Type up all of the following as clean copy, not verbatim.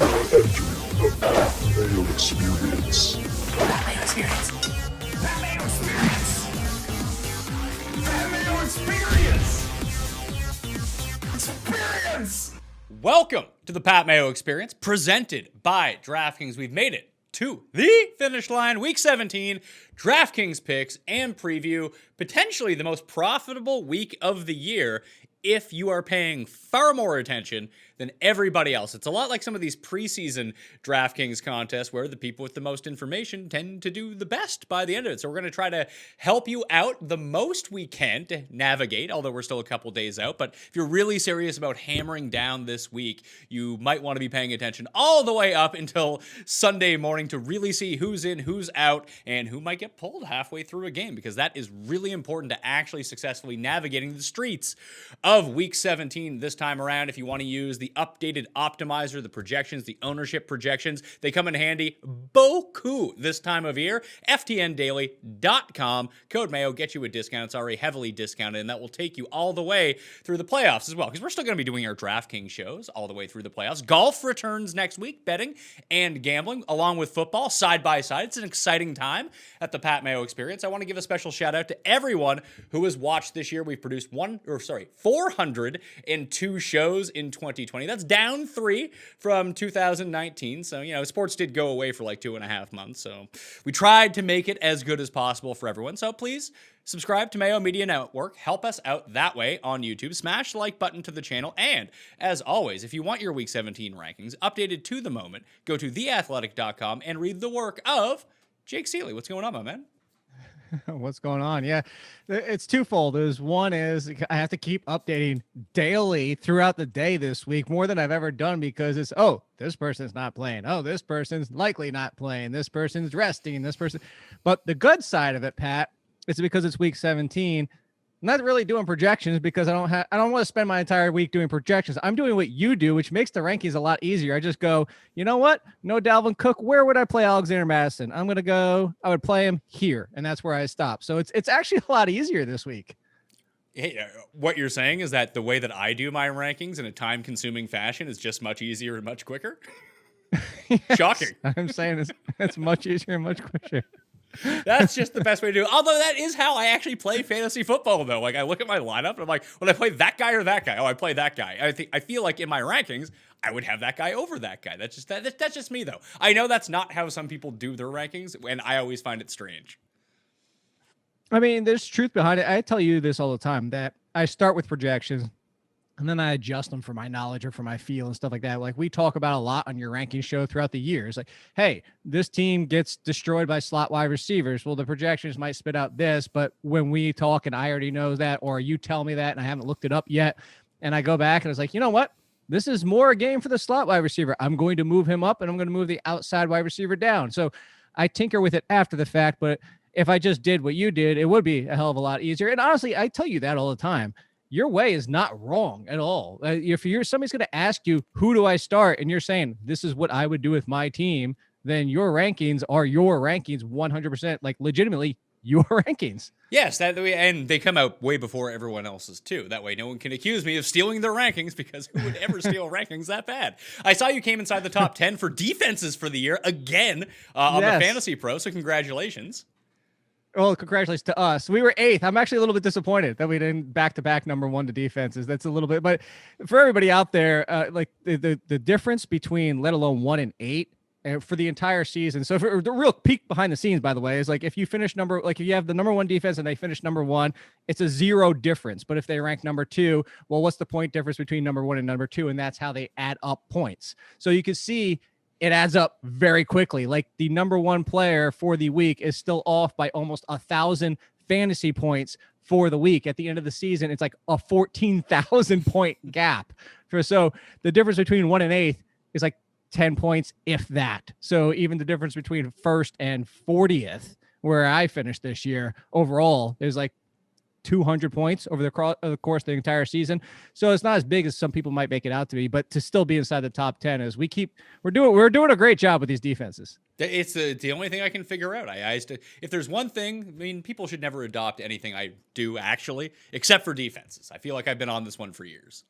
The Mayo Experience. That Mayo Experience. That Mayo Experience. That Mayo Experience. Experience. Welcome to the Pat Mayo Experience, presented by DraftKings. We've made it to the finish line, Week 17, DraftKings picks and preview, potentially the most profitable week of the year if you are paying far more attention than everybody else. It's a lot like some of these preseason DraftKings contests where the people with the most information tend to do the best by the end of it. So we're going to try to help you out the most we can to navigate, although we're still a couple days out. But if you're really serious about hammering down this week, you might want to be paying attention all the way up until Sunday morning to really see who's in, who's out, and who might get pulled halfway through a game, because that is really important to actually successfully navigating the streets of Week 17 this time around. If you want to use the updated optimizer, the projections, the ownership projections, they come in handy beaucoup this time of year. FTNdaily.com. Code Mayo gets you a discount. It's already heavily discounted, and that will take you all the way through the playoffs as well, because we're still going to be doing our DraftKings shows all the way through the playoffs. Golf returns next week, betting and gambling, along with football, side by side. It's an exciting time at the Pat Mayo Experience. I want to give a special shout out to everyone who has watched this year. We've produced 402 shows in 2020. That's down 3 from 2019. So, sports did go away for like 2.5 months. So we tried to make it as good as possible for everyone. So please subscribe to Mayo Media Network. Help us out that way on YouTube. Smash the like button to the channel. And as always, if you want your Week 17 rankings updated to the moment, go to theathletic.com and read the work of Jake Ciely. What's going on, my man? What's going on? Yeah, it's twofold. One is I have to keep updating daily throughout the day this week, more than I've ever done, because it's, this person's not playing. Oh, this person's likely not playing. This person's resting. This person. But the good side of it, Pat, is because it's Week 17. I'm not really doing projections because I don't want to spend my entire week doing projections. I'm doing what you do, which makes the rankings a lot easier. I just go, you know what? No Dalvin Cook. Where would I play Alexander Madison? I would play him here, and that's where I stop. So it's actually a lot easier this week. Hey, what you're saying is that the way that I do my rankings in a time-consuming fashion is just much easier and much quicker? Yes, shocking. I'm saying it's much easier and much quicker. That's just the best way to do it. Although that is how I actually play fantasy football, though. Like, I look at my lineup and I'm like, would I play that guy or that guy? Oh, I play that guy. I feel like in my rankings, I would have that guy over that guy. That's just me, though. I know that's not how some people do their rankings, and I always find it strange. I mean, there's truth behind it. I tell you this all the time, that I start with projections, and then I adjust them for my knowledge or for my feel and stuff like that. Like we talk about a lot on your ranking show throughout the years. Like, hey, this team gets destroyed by slot wide receivers. Well, the projections might spit out this, but when we talk and I already know that, or you tell me that and I haven't looked it up yet, and I go back and I was like, you know what? This is more a game for the slot wide receiver. I'm going to move him up and I'm going to move the outside wide receiver down. So I tinker with it after the fact, but if I just did what you did, it would be a hell of a lot easier. And honestly, I tell you that all the time. Your way is not wrong at all. If somebody's going to ask you, who do I start? And you're saying, this is what I would do with my team, then your rankings are your rankings 100%, like legitimately your rankings. Yes, that way, and they come out way before everyone else's too. That way no one can accuse me of stealing their rankings, because who would ever steal rankings that bad? I saw you came inside the top 10 for defenses for the year again on the Fantasy Pro, so congratulations. Well, congratulations to us. We were 8th. I'm actually a little bit disappointed that we didn't back-to-back number 1 to defenses. That's a little bit, but for everybody out there, like the difference between let alone 1 and 8 for the entire season. So for the real peek behind the scenes, by the way, is like if you finish if you have the number 1 defense and they finish number 1, it's a 0 difference. But if they rank number 2, well, what's the point difference between number 1 and number 2? And that's how they add up points. So you can see it adds up very quickly. Like the number 1 player for the week is still off by almost 1,000 fantasy points for the week. At the end of the season, it's like a 14,000 point gap. So the difference between 1 and 8th is like 10 points, if that. So even the difference between 1st and 40th, where I finished this year overall, is like 200 points over the course of the entire season. So it's not as big as some people might make it out to be, but to still be inside the top 10 as we're doing a great job with these defenses. It's the only thing I can figure out. If there's one thing, I mean, people should never adopt anything I do actually, except for defenses. I feel like I've been on this one for years.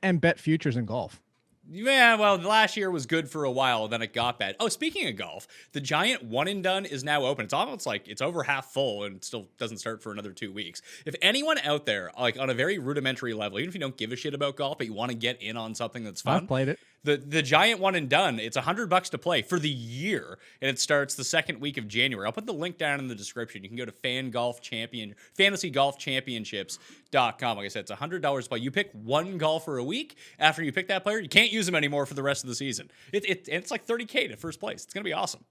And bet futures in golf. Yeah, well, last year was good for a while, then it got bad. Oh, speaking of golf, the Giant one and done is now open. It's almost like it's over half full and it still doesn't start for another 2 weeks. If anyone out there, like on a very rudimentary level, even if you don't give a shit about golf, but you want to get in on something that's fun, I've played it. The Giant one and done, it's $100 to play for the year, and it starts the second week of January. I'll put the link down in the description. You can go to fantasygolfchampionships.com. Like I said, it's $100 to play. You pick one golfer a week. After you pick that player, you can't use them anymore for the rest of the season. It's like $30K to first place. It's gonna be awesome.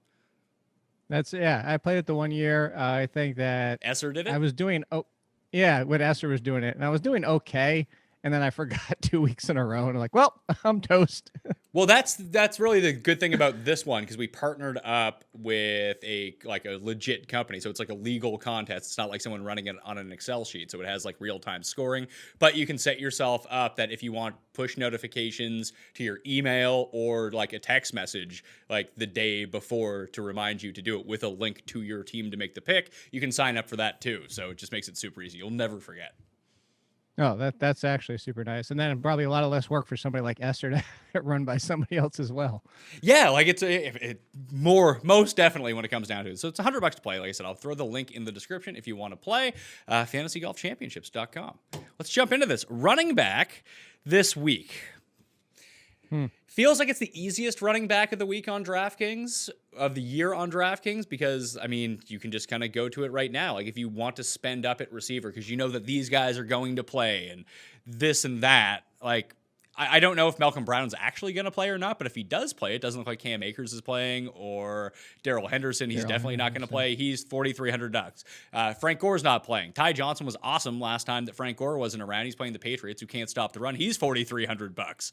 I played it the 1 year. I think that Esser did it. I was doing when Esther was doing it, and I was doing okay. And then I forgot 2 weeks in a row, and I'm like, well, I'm toast. Well, that's really the good thing about this one, because we partnered up with a legit company, so it's like a legal contest. It's not like someone running it on an Excel sheet, so it has like real-time scoring. But you can set yourself up that if you want push notifications to your email or like a text message like the day before to remind you to do it with a link to your team to make the pick, you can sign up for that too. So it just makes it super easy. You'll never forget. Oh, that's actually super nice. And then probably a lot of less work for somebody like Esther to have it run by somebody else as well. Yeah, like it's most definitely when it comes down to it. So it's $100 to play. Like I said, I'll throw the link in the description if you want to play. FantasyGolfChampionships.com. Let's jump into this. Running back this week. Feels like it's the easiest running back of the week on DraftKings, of the year on DraftKings, because, I mean, you can just kind of go to it right now. Like, if you want to spend up at receiver, because you know that these guys are going to play and this and that, like, I don't know if Malcolm Brown's actually going to play or not, but if he does play, it doesn't look like Cam Akers is playing, or Darrell Henderson. He's definitely not going to play. He's $4,300. Frank Gore's not playing. Ty Johnson was awesome last time that Frank Gore wasn't around. He's playing the Patriots, who can't stop the run. He's $4,300.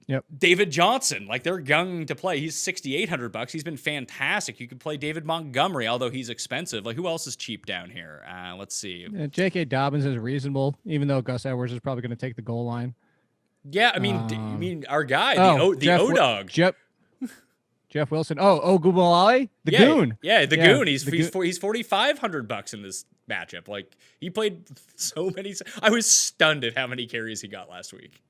Yep. David Johnson, like they're going to play. He's $6,800. He's been fantastic. You could play David Montgomery, although he's expensive. Like, who else is cheap down here? Let's see. J.K. Dobbins is reasonable, even though Gus Edwards is probably going to take the goal line. Yeah, I mean, our guy, the O-Dog. Jeff Wilson. Oh, Ogumilale? The Goon. Yeah, the Goon. He's $4,500 in this matchup. Like, he played so many. I was stunned at how many carries he got last week.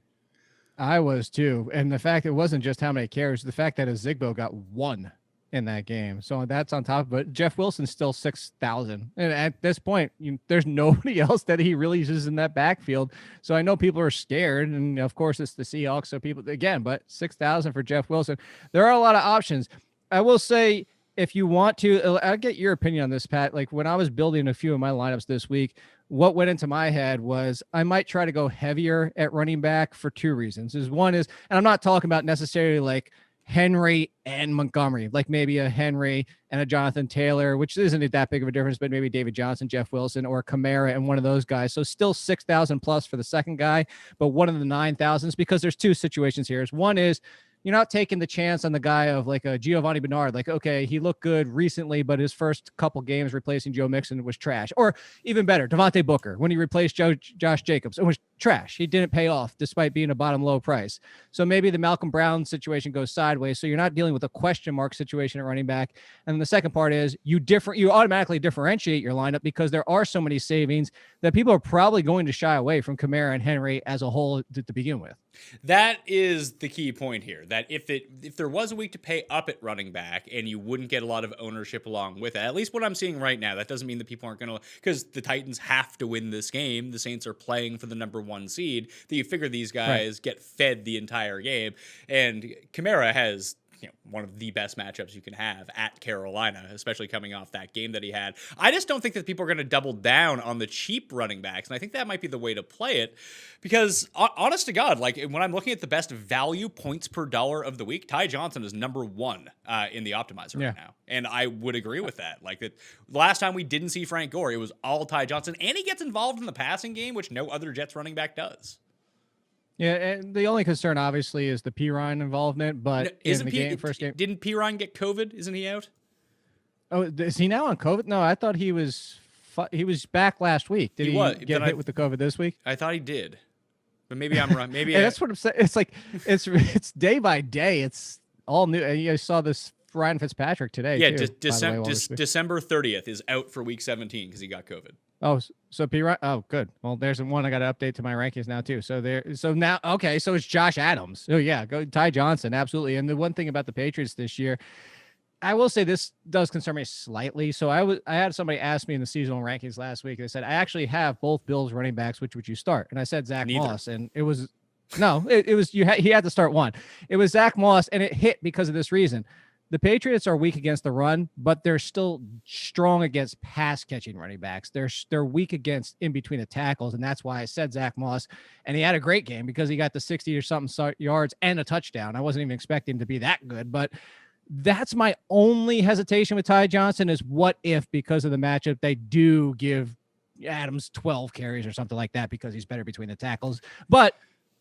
I was too. And the fact it wasn't just how many carries, the fact that Zigbo got one in that game. So that's on top of it. Jeff Wilson's still 6,000. And at this point, there's nobody else that he really uses in that backfield. So I know people are scared. And of course, it's the Seahawks. So people, again, but 6,000 for Jeff Wilson. There are a lot of options. I will say, if you want to, I'll get your opinion on this, Pat. Like, when I was building a few of my lineups this week, what went into my head was I might try to go heavier at running back for two reasons. One is, and I'm not talking about necessarily like Henry and Montgomery, like maybe a Henry and a Jonathan Taylor, which isn't that big of a difference, but maybe David Johnson, Jeff Wilson, or Kamara and one of those guys. So still 6,000 plus for the second guy, but one of the 9,000s, because there's two situations here. One is, you're not taking the chance on the guy of like a Giovanni Bernard. Like, okay, he looked good recently, but his first couple games replacing Joe Mixon was trash. Or even better, Devontae Booker, when he replaced Josh Jacobs, it was trash. He didn't pay off despite being a bottom low price. So maybe the Malcolm Brown situation goes sideways. So you're not dealing with a question mark situation at running back. And the second part is you automatically differentiate your lineup because there are so many savings that people are probably going to shy away from Kamara and Henry as a whole to begin with. That is the key point here, that if there was a week to pay up at running back and you wouldn't get a lot of ownership along with it, at least what I'm seeing right now, that doesn't mean that people aren't going to, because the Titans have to win this game. The Saints are playing for the number one seed, that you figure these guys get fed the entire game. And Kamara has one of the best matchups you can have at Carolina, especially coming off that game that he had. I just don't think that people are going to double down on the cheap running backs, and I think that might be the way to play it, because honest to God, like when I'm looking at the best value points per dollar of the week, Ty Johnson is number one in the optimizer right now, and I would agree with that. Like that, last time we didn't see Frank Gore, it was all Ty Johnson, and he gets involved in the passing game, which no other Jets running back does. Yeah, and the only concern, obviously, is the Pirine involvement. But first game, didn't Pirine get COVID? Isn't he out? Oh, is he now on COVID? No, I thought he was back last week. Did he get hit with the COVID this week? I thought he did, but maybe I'm wrong. Maybe that's what I'm saying. It's like it's day by day. It's all new. I saw this Ryan Fitzpatrick today. Yeah, too, by the way, while we're speaking. December 30th is out for week 17 because he got COVID. Oh, so P. Ryan. Oh, good. Well, there's one I got to update to my rankings now too. So now, okay. So it's Josh Adams. Oh yeah, go Ty Johnson, absolutely. And the one thing about the Patriots this year, I will say this does concern me slightly. So I had somebody ask me in the seasonal rankings last week. They said I actually have both Bills running backs. Which would you start? And I said Zach Moss, and it was no, it was he had to start one. It was Zach Moss, and it hit because of this reason. The Patriots are weak against the run, but they're still strong against pass catching running backs. They're weak against in between the tackles, and that's why I said Zach Moss. And he had a great game because he got the 60 or something yards and a touchdown. I wasn't even expecting him to be that good, but that's my only hesitation with Ty Johnson is what if, because of the matchup, they do give Adams 12 carries or something like that because he's better between the tackles. But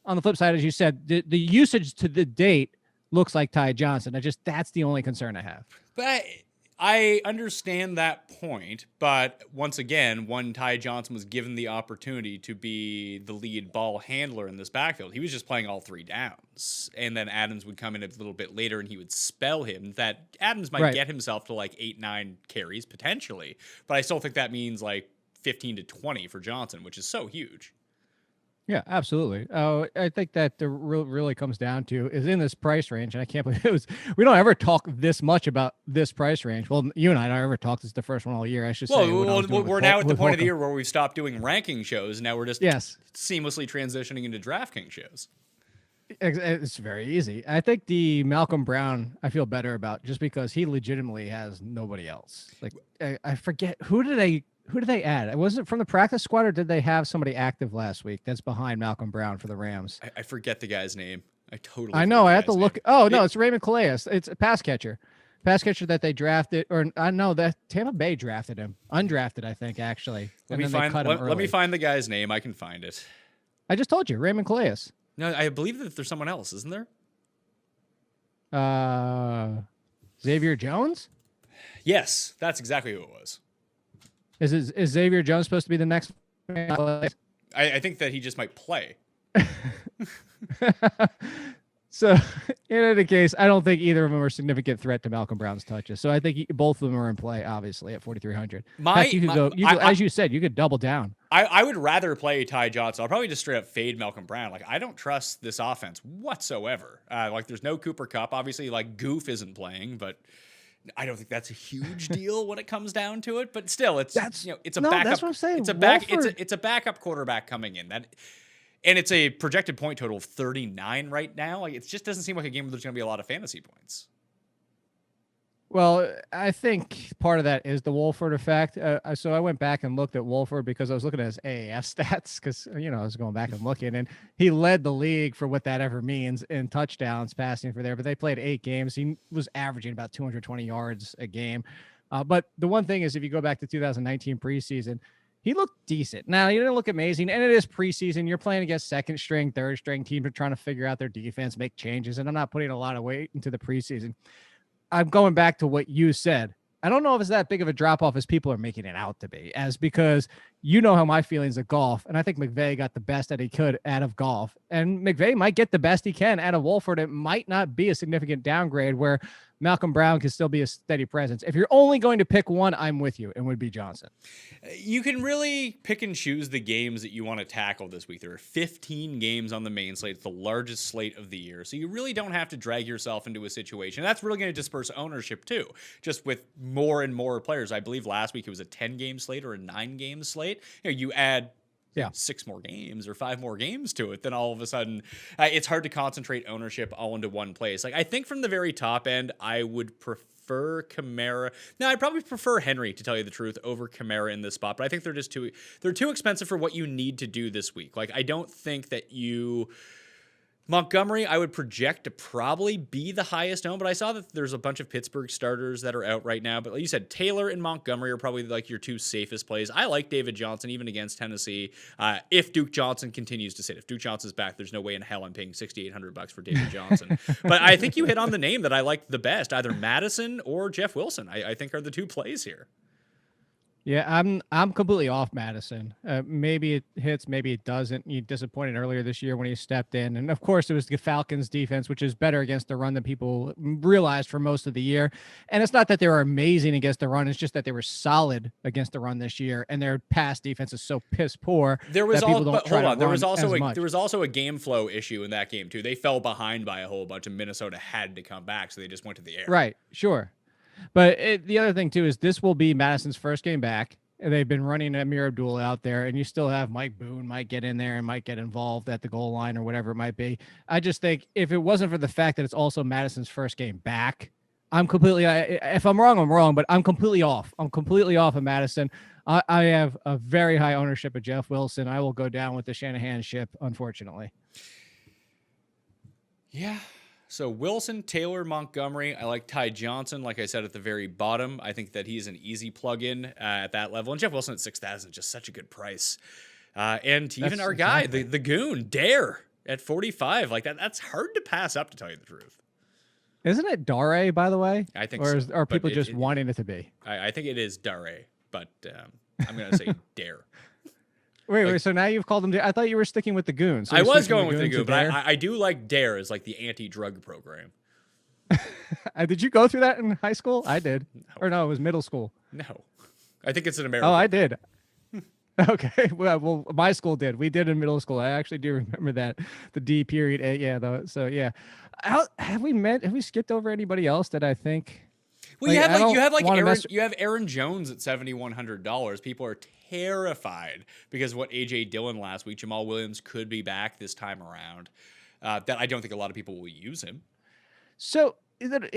on the flip side, as you said, the usage to the date looks like Ty Johnson. That's the only concern I have. But I understand that point. But once again, when Ty Johnson was given the opportunity to be the lead ball handler in this backfield, he was just playing all three downs. And then Adams would come in a little bit later and he would spell him. That Adams might get himself to like 8-9 carries potentially. But I still think that means like 15 to 20 for Johnson, which is so huge. Yeah, absolutely. I think that the really comes down to is in this price range, and I can't believe we don't ever talk this much about this price range. Well, you and I don't ever talk. This is the first one all year, I should say. We're now at the point of the year where we've stopped doing ranking shows. Now we're just seamlessly transitioning into DraftKings shows. It's very easy. I think the Malcolm Brown I feel better about just because he legitimately has nobody else. Like I forget who did they add? Was it from the practice squad or did they have somebody active last week that's behind Malcolm Brown for the Rams? I forget the guy's name. I know. I have to look. Oh, no, it's Raymond Calais. It's a pass catcher. Pass catcher that they drafted, or I know that Tampa Bay drafted him. Undrafted, I think, actually. Let me find the guy's name. I can find it. I just told you, Raymond Calais. No, I believe that there's someone else, isn't there? Xavier Jones? Yes, that's exactly who it was. Is Xavier Jones supposed to be the next man? I think that he just might play. So, in any case, I don't think either of them are a significant threat to Malcolm Brown's touches. So I think both of them are in play, obviously, at 4,300. As you said, you could double down. I would rather play Ty Johnson. I'll probably just straight up fade Malcolm Brown. Like, I don't trust this offense whatsoever. There's no Cooper Kupp. Obviously, Goof isn't playing, but I don't think that's a huge deal when it comes down to it. But still, it's a backup. That's what I'm saying. It's a backup quarterback coming in. And it's a projected point total of 39 right now. It just doesn't seem like a game where there's going to be a lot of fantasy points. Well, I think part of that is the Wolford effect. So I went back and looked at Wolford because I was looking at his AAF stats because, I was going back and looking, and he led the league for what that ever means in touchdowns passing for there. But they played 8 games. He was averaging about 220 yards a game. But the one thing is, if you go back to 2019 preseason, he looked decent. Now, he didn't look amazing, and it is preseason. You're playing against second string, third string teams are trying to figure out their defense, make changes, and I'm not putting a lot of weight into the preseason. I'm going back to what you said. I don't know if it's that big of a drop-off as people are making it out to be, because you know how my feelings of golf, and I think McVay got the best that he could out of golf, and McVay might get the best he can out of Wolford. It might not be a significant downgrade where Malcolm Brown can still be a steady presence. If you're only going to pick one, I'm with you, and would be Johnson. You can really pick and choose the games that you want to tackle this week. There are 15 games on the main slate. It's the largest slate of the year. So you really don't have to drag yourself into a situation. That's really going to disperse ownership too, just with more and more players. I believe last week it was a 10-game slate or a 9-game slate. You add 6 more games or 5 more games to it, then all of a sudden it's hard to concentrate ownership all into one place. I think from the very top end, I would prefer Kamara. Now, I'd probably prefer Henry, to tell you the truth, over Kamara in this spot, but I think they're too expensive for what you need to do this week. I don't think that Montgomery, I would project to probably be the highest owned, but I saw that there's a bunch of Pittsburgh starters that are out right now. But like you said, Taylor and Montgomery are probably your 2 safest plays. I like David Johnson even against Tennessee. If Duke Johnson continues to sit, if Duke Johnson's back, there's no way in hell I'm paying $6,800 for David Johnson. But I think you hit on the name that I like the best, either Madison or Jeff Wilson. I think are the 2 plays here. Yeah, I'm completely off Madison. Maybe it hits, maybe it doesn't. You disappointed earlier this year when he stepped in, and of course it was the Falcons' defense, which is better against the run than people realized for most of the year. And it's not that they were amazing against the run; it's just that they were solid against the run this year, and their pass defense is so piss poor. There was there was much. also a game flow issue in that game too. They fell behind by a whole bunch, and Minnesota had to come back, so they just went to the air. Right, sure. But the other thing, too, is this will be Madison's first game back. They've been running Amir Abdul out there, and you still have Mike Boone might get in there and might get involved at the goal line or whatever it might be. I just think if it wasn't for the fact that it's also Madison's first game back, I'm completely, if I'm wrong, I'm wrong, but I'm completely off. I'm completely off of Madison. I have a very high ownership of Jeff Wilson. I will go down with the Shanahan ship, unfortunately. Yeah. So Wilson, Taylor, Montgomery. I like Ty Johnson, like I said at the very bottom. I think that he's an easy plug-in at that level. And Jeff Wilson at 6,000 is just such a good price. And even our guy, the goon, Dare at 45. Like that's hard to pass up, to tell you the truth. Isn't it Dare, by the way? I think or so. Are people just wanting it to be? I think it is Dare, but I'm going to say Dare. Wait. So now you've called him. I thought you were sticking with the goons. So I was going with the goon, but I do like Dare as like the anti-drug program. Did you go through that in high school? I did. No. Or no, it was middle school. No, I think it's in America. Oh, I did. Okay. Well, my school did. We did in middle school. I actually do remember that. The D period. Yeah. Though. So yeah. Have we skipped over anybody else that I think? Well, you have Aaron Jones at $7,100. People are terrified because of what AJ Dillon last week. Jamal Williams could be back this time around. That I don't think a lot of people will use him. So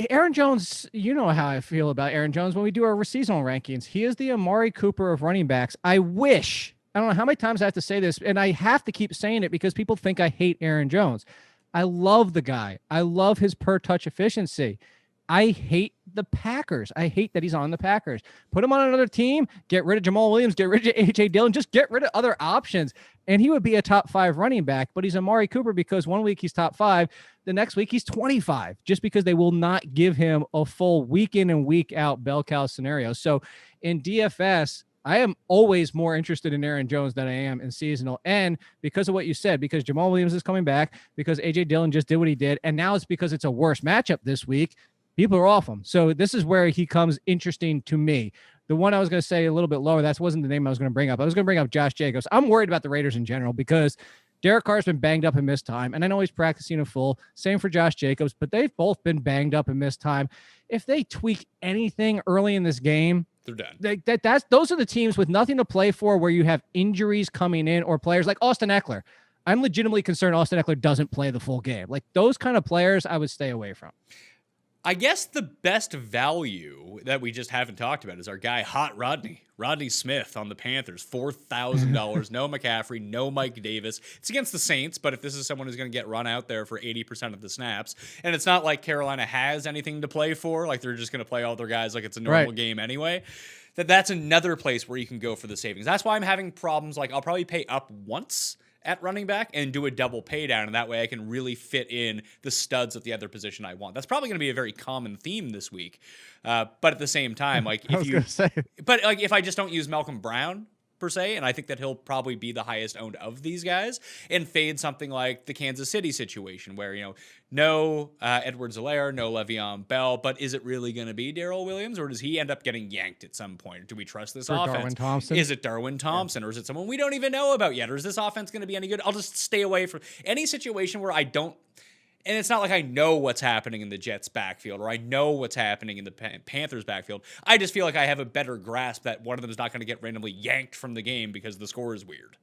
Aaron Jones, you know how I feel about Aaron Jones when we do our seasonal rankings. He is the Amari Cooper of running backs. I don't know how many times I have to say this, and I have to keep saying it because people think I hate Aaron Jones. I love the guy. I love his per touch efficiency. I hate the Packers. I hate that he's on the Packers. Put him on another team, get rid of Jamal Williams, get rid of A.J. Dillon, just get rid of other options, and he would be a top 5 running back. But he's Amari Cooper because one week he's top 5, the next week he's 25, just because they will not give him a full week in and week out bell cow scenario. So in DFS, I am always more interested in Aaron Jones than I am in seasonal. And because of what you said, because Jamal Williams is coming back, because A.J. Dillon just did what he did, and now it's because it's a worse matchup this week, people are off him. So this is where he comes interesting to me. The one I was going to say a little bit lower, that wasn't the name I was going to bring up. I was going to bring up Josh Jacobs. I'm worried about the Raiders in general because Derek Carr's been banged up and missed time, and I know he's practicing a full. Same for Josh Jacobs, but they've both been banged up and missed time. If they tweak anything early in this game, they're done. Those are the teams with nothing to play for where you have injuries coming in or players like Austin Eckler. I'm legitimately concerned Austin Eckler doesn't play the full game. Like those kind of players I would stay away from. I guess the best value that we just haven't talked about is our guy, Hot Rodney Smith on the Panthers, $4,000. No McCaffrey, no Mike Davis. It's against the Saints, but if this is someone who's going to get run out there for 80% of the snaps, and it's not like Carolina has anything to play for, like they're just going to play all their guys like it's a normal game anyway, that's another place where you can go for the savings. That's why I'm having problems. Like I'll probably pay up once at running back and do a double pay down, and that way I can really fit in the studs at the other position I want. That's probably going to be a very common theme this week. But at the same time, like if I just don't use Malcolm Brown per se, and I think that he'll probably be the highest owned of these guys, and fade something like the Kansas City situation where, no Edwards-Helaire, no Le'Veon Bell, but is it really going to be Darrell Williams, or does he end up getting yanked at some point? Do we trust this offense? Darwin Thompson? Is it Darwin Thompson, or is it someone we don't even know about yet, or is this offense going to be any good? I'll just stay away from any situation where I don't. And it's not like I know what's happening in the Jets backfield or I know what's happening in the Panthers backfield. I just feel like I have a better grasp that one of them is not going to get randomly yanked from the game because the score is weird.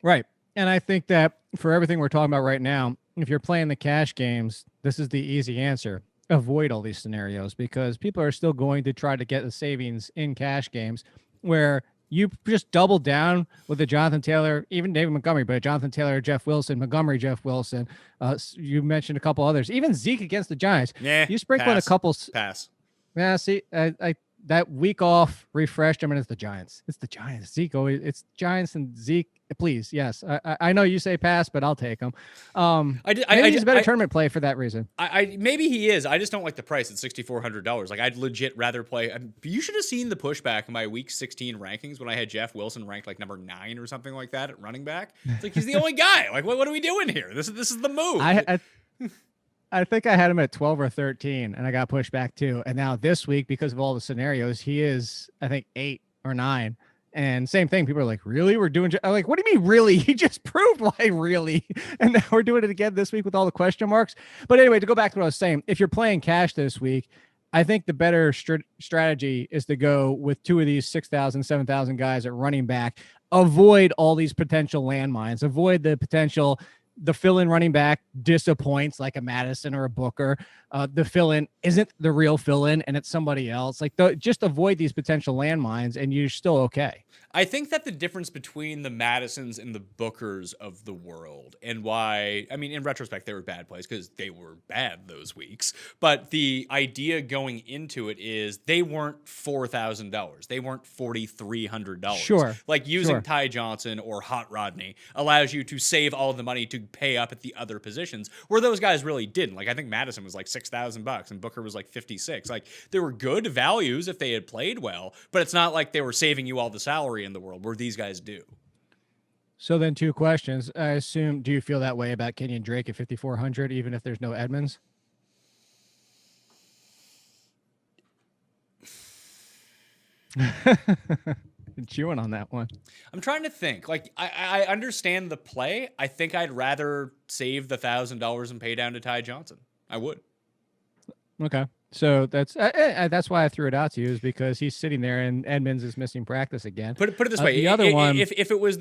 Right. And I think that for everything we're talking about right now, if you're playing the cash games, this is the easy answer. Avoid all these scenarios because people are still going to try to get the savings in cash games where you just double down with the Jonathan Taylor, even David Montgomery, but Jonathan Taylor, Jeff Wilson, Montgomery, Jeff Wilson. You mentioned a couple others, even Zeke against the Giants. Yeah, you sprinkle in a couple. Pass. Yeah, see, that week off refreshed. I mean, it's the Giants. It's the Giants. Zeke always. It's Giants and Zeke. please, yes. I know you say pass, but I'll take him. Maybe he's a better tournament play for that reason. Maybe he is. I just don't like the price at $6,400. Like, I'd legit rather play. You should have seen the pushback in my Week 16 rankings when I had Jeff Wilson ranked like number 9 or something like that at running back. It's like, he's the only guy. Like, what are we doing here? This is the move. I think I had him at 12 or 13, and I got pushed back too. And now this week, because of all the scenarios, he is, I think, 8 or 9. And same thing. People are like, really? We're doing, I'm like, what do you mean, really? He just proved why, really. And now we're doing it again this week with all the question marks. But anyway, to go back to what I was saying, if you're playing cash this week, I think the better strategy is to go with 2 of these 6,000, 7,000 guys at running back. Avoid all these potential landmines. Avoid the fill-in running back disappoints like a Madison or a Booker. The fill-in isn't the real fill-in and it's somebody else. Like, just avoid these potential landmines and you're still okay. I think that the difference between the Madisons and the Bookers of the world, and why, I mean, in retrospect, they were bad plays because they were bad those weeks. But the idea going into it is they weren't $4,000. They weren't $4,300. Sure. Like, using Ty Johnson or Hot Rodney allows you to save all the money to pay up at the other positions, where those guys really didn't. Like, I think Madison was like $6,000 and Booker was like 56. Like, they were good values if they had played well, but it's not like they were saving you all the salary in the world where these guys do. So then 2 questions. I assume, do you feel that way about Kenyon Drake at 5,400, even if there's no Edmonds? Chewing on that one. I'm trying to think. Like, I understand the play. I think I'd rather save the $1,000 and pay down to Ty Johnson. I would. Okay. So that's why I threw it out to you, is because he's sitting there and Edmonds is missing practice again. Put it this way: the other one, if it was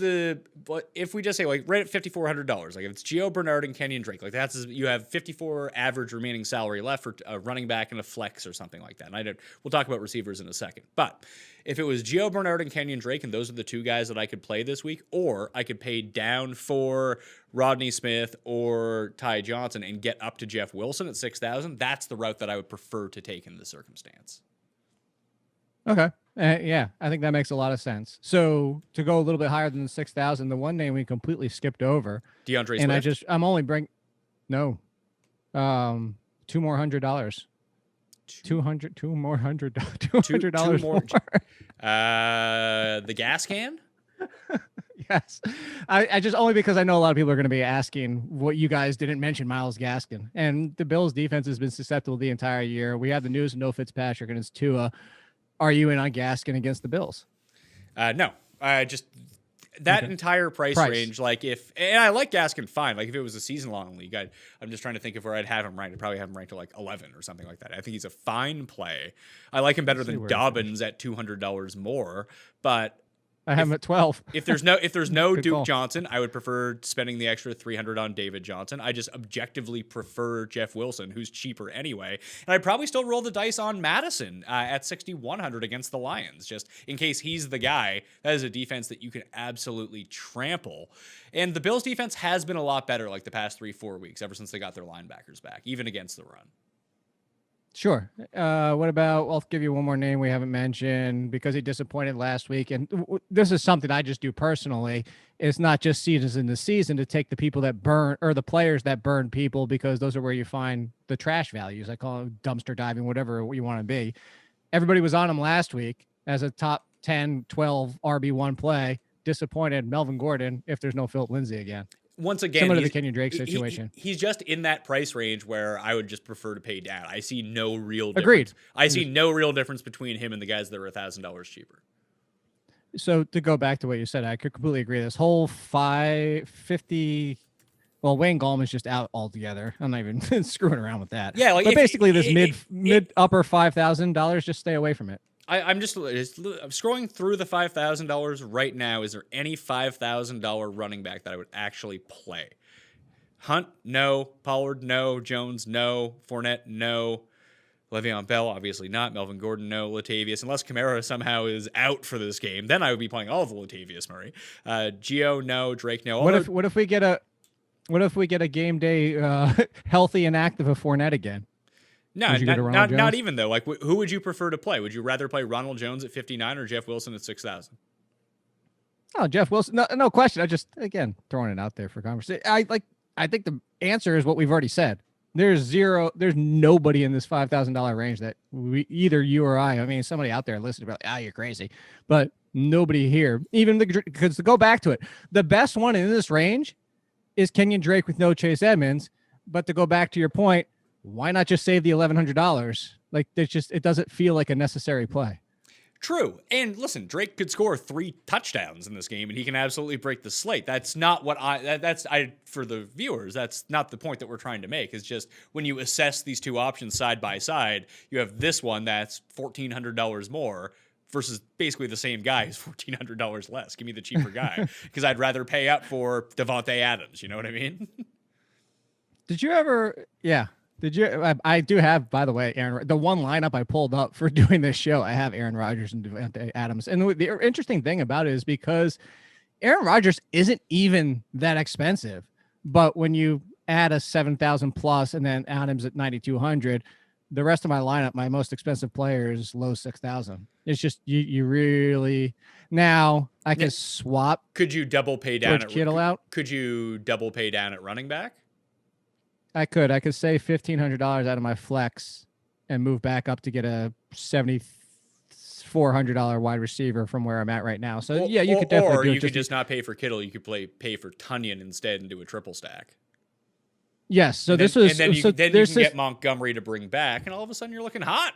if we just say like right at $5,400, like if it's Gio Bernard and Kenyon Drake, like you have 54 average remaining salary left for a running back and a flex or something like that. And we'll talk about receivers in a second, but if it was Gio Bernard and Kenyon Drake, and those are the 2 guys that I could play this week, or I could pay down for Rodney Smith or Ty Johnson and get up to Jeff Wilson at 6,000, that's the route that I would prefer to take in this circumstance. Okay. Yeah, I think that makes a lot of sense. So to go a little bit higher than the 6,000, the one name we completely skipped over, DeAndre and Swift. I'm only bringing, no, $200 more. $200 more. The gas can. Yes. I just, only because I know a lot of people are going to be asking what you guys didn't mention, Myles Gaskin, and the Bills defense has been susceptible the entire year. We had the news of no Fitzpatrick and it's Tua. Are you in on Gaskin against the Bills? No, just that entire price range. Like, and I like Gaskin fine. Like, if it was a season long league, I'm just trying to think of where I'd have him ranked. I'd probably have him ranked at like 11 or something like that. I think he's a fine play. I like him better than Dobbins at $200 more, but I have him at 12. If there's no Duke call. Johnson, I would prefer spending the extra $300 on David Johnson. I just objectively prefer Jeff Wilson, who's cheaper anyway. And I'd probably still roll the dice on Madison at 6,100 against the Lions, just in case he's the guy. That is a defense that you can absolutely trample. And the Bills defense has been a lot better like the past 3-4 weeks, ever since they got their linebackers back, even against the run. Sure. What about, I'll give you one more name we haven't mentioned because he disappointed last week. And this is something I just do personally. It's not just seasons in the season to take the people that burn, or the players that burn people, because those are where you find the trash values. I call it dumpster diving, whatever you want to be. Everybody was on him last week as a top 10, 12 RB1 play. Disappointed Melvin Gordon if there's no Philip Lindsay again. Once again, similar to the Kenyon Drake situation. He's just in that price range where I would just prefer to pay down. I see no real difference. Agreed. I see no real difference between him and the guys that are $1,000 cheaper. So to go back to what you said, I could completely agree. This whole 550. Well, Wayne Gallman's just out altogether. I'm not even screwing around with that. Yeah, like, but basically, this mid upper $5,000, just stay away from it. I'm scrolling through the $5,000 right now. Is there any $5,000 running back that I would actually play? Hunt, no. Pollard, no. Jones, no. Fournette, no. Le'Veon Bell, obviously not. Melvin Gordon, no. Latavius, unless Kamara somehow is out for this game, then I would be playing all of the Latavius Murray. Gio, no. Drake, no. What if we get a game day healthy and active of Fournette again? No, not even though. Like, who would you prefer to play? Would you rather play Ronald Jones at 59 or Jeff Wilson at 6,000? Oh, Jeff Wilson. No question. I just, again, throwing it out there for conversation. I think the answer is what we've already said. There's nobody in this $5,000 range that either you or I mean, somebody out there listening to be like, you're crazy, but nobody here, even because to go back to it, the best one in this range is Kenyon Drake with no Chase Edmonds. But to go back to your point, why not just save the $1,100? Like, it doesn't feel like a necessary play. True. And listen, Drake could score 3 touchdowns in this game and he can absolutely break the slate. That's not what for the viewers, that's not the point that we're trying to make. It's just when you assess these two options side by side, you have this one that's $1,400 more versus basically the same guy who's $1,400 less. Give me the cheaper guy because I'd rather pay up for Devontae Adams. You know what I mean? Did you ever? Yeah. Did you? I do have, by the way, Aaron. The one lineup I pulled up for doing this show, I have Aaron Rodgers and Devontae Adams. And the interesting thing about it is because Aaron Rodgers isn't even that expensive, but when you add a 7,000 plus and then Adams at 9,200, the rest of my lineup, my most expensive player is low 6,000. It's just you really now I can swap. Could you double pay down at Kittle out? Could you double pay down at running back? I could save $1,500 out of my flex and move back up to get a $7,400 wide receiver from where I'm at right now. So yeah, you could definitely. Or you could just not pay for Kittle. You could pay for Tunyon instead and do a triple stack. Yes. So and this then, was. And then you can this get Montgomery to bring back, and all of a sudden you're looking hot.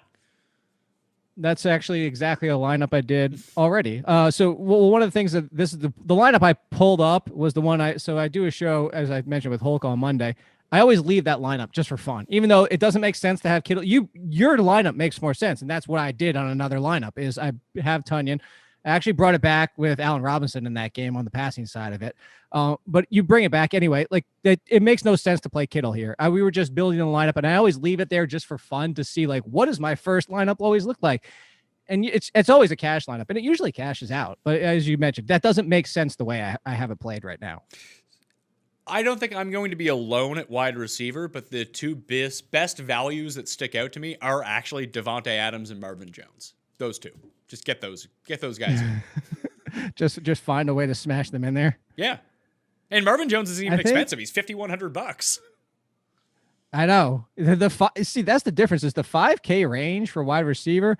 That's actually exactly a lineup I did already. So one of the things that this is the lineup I pulled up was the one I do a show, as I mentioned, with Hulk on Monday. I always leave that lineup just for fun, even though it doesn't make sense to have Kittle. Your lineup makes more sense, and that's what I did on another lineup. Is I have Tunyon. I actually brought it back with Allen Robinson in that game on the passing side of it. But you bring it back anyway. Like it makes no sense to play Kittle here. We were just building the lineup, and I always leave it there just for fun to see like what does my first lineup always look like. And it's always a cash lineup, and it usually cashes out. But as you mentioned, that doesn't make sense the way I have it played right now. I don't think I'm going to be alone at wide receiver, but the two best values that stick out to me are actually Devontae Adams and Marvin Jones. Those two. Just get those guys in. just find a way to smash them in there. Yeah. And Marvin Jones isn't even expensive. He's $5,100. I know. See, that's the difference is the 5K range for wide receiver.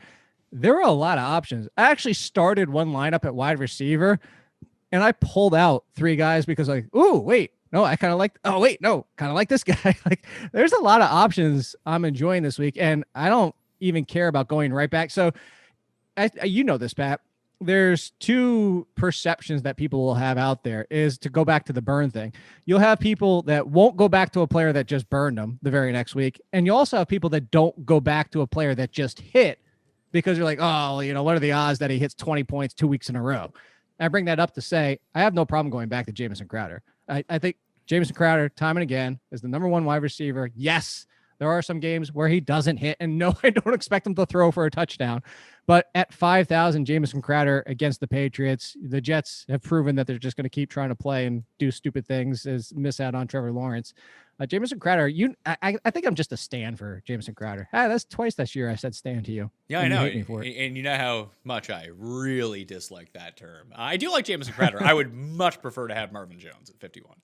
There are a lot of options. I actually started one lineup at wide receiver and I pulled out 3 guys because like, ooh, wait. No, I kind of like, oh, wait, no, kind of like this guy. Like, there's a lot of options I'm enjoying this week, and I don't even care about going right back. So, you know this, Pat. There's 2 perceptions that people will have out there is to go back to the burn thing. You'll have people that won't go back to a player that just burned them the very next week, and you also have people that don't go back to a player that just hit because you're like, oh, what are the odds that he hits 20 points 2 weeks in a row? I bring that up to say I have no problem going back to Jamison Crowder. I think Jamison Crowder, time and again, is the number 1 wide receiver. Yes, there are some games where he doesn't hit, and no, I don't expect him to throw for a touchdown. But at 5,000, Jamison Crowder against the Patriots, the Jets have proven that they're just going to keep trying to play and do stupid things, as miss out on Trevor Lawrence. Jamison Crowder, I think I'm just a stan for Jamison Crowder. That's twice this year I said stan to you. Yeah, I know. And you know how much I really dislike that term. I do like Jamison Crowder. I would much prefer to have Marvin Jones at 51.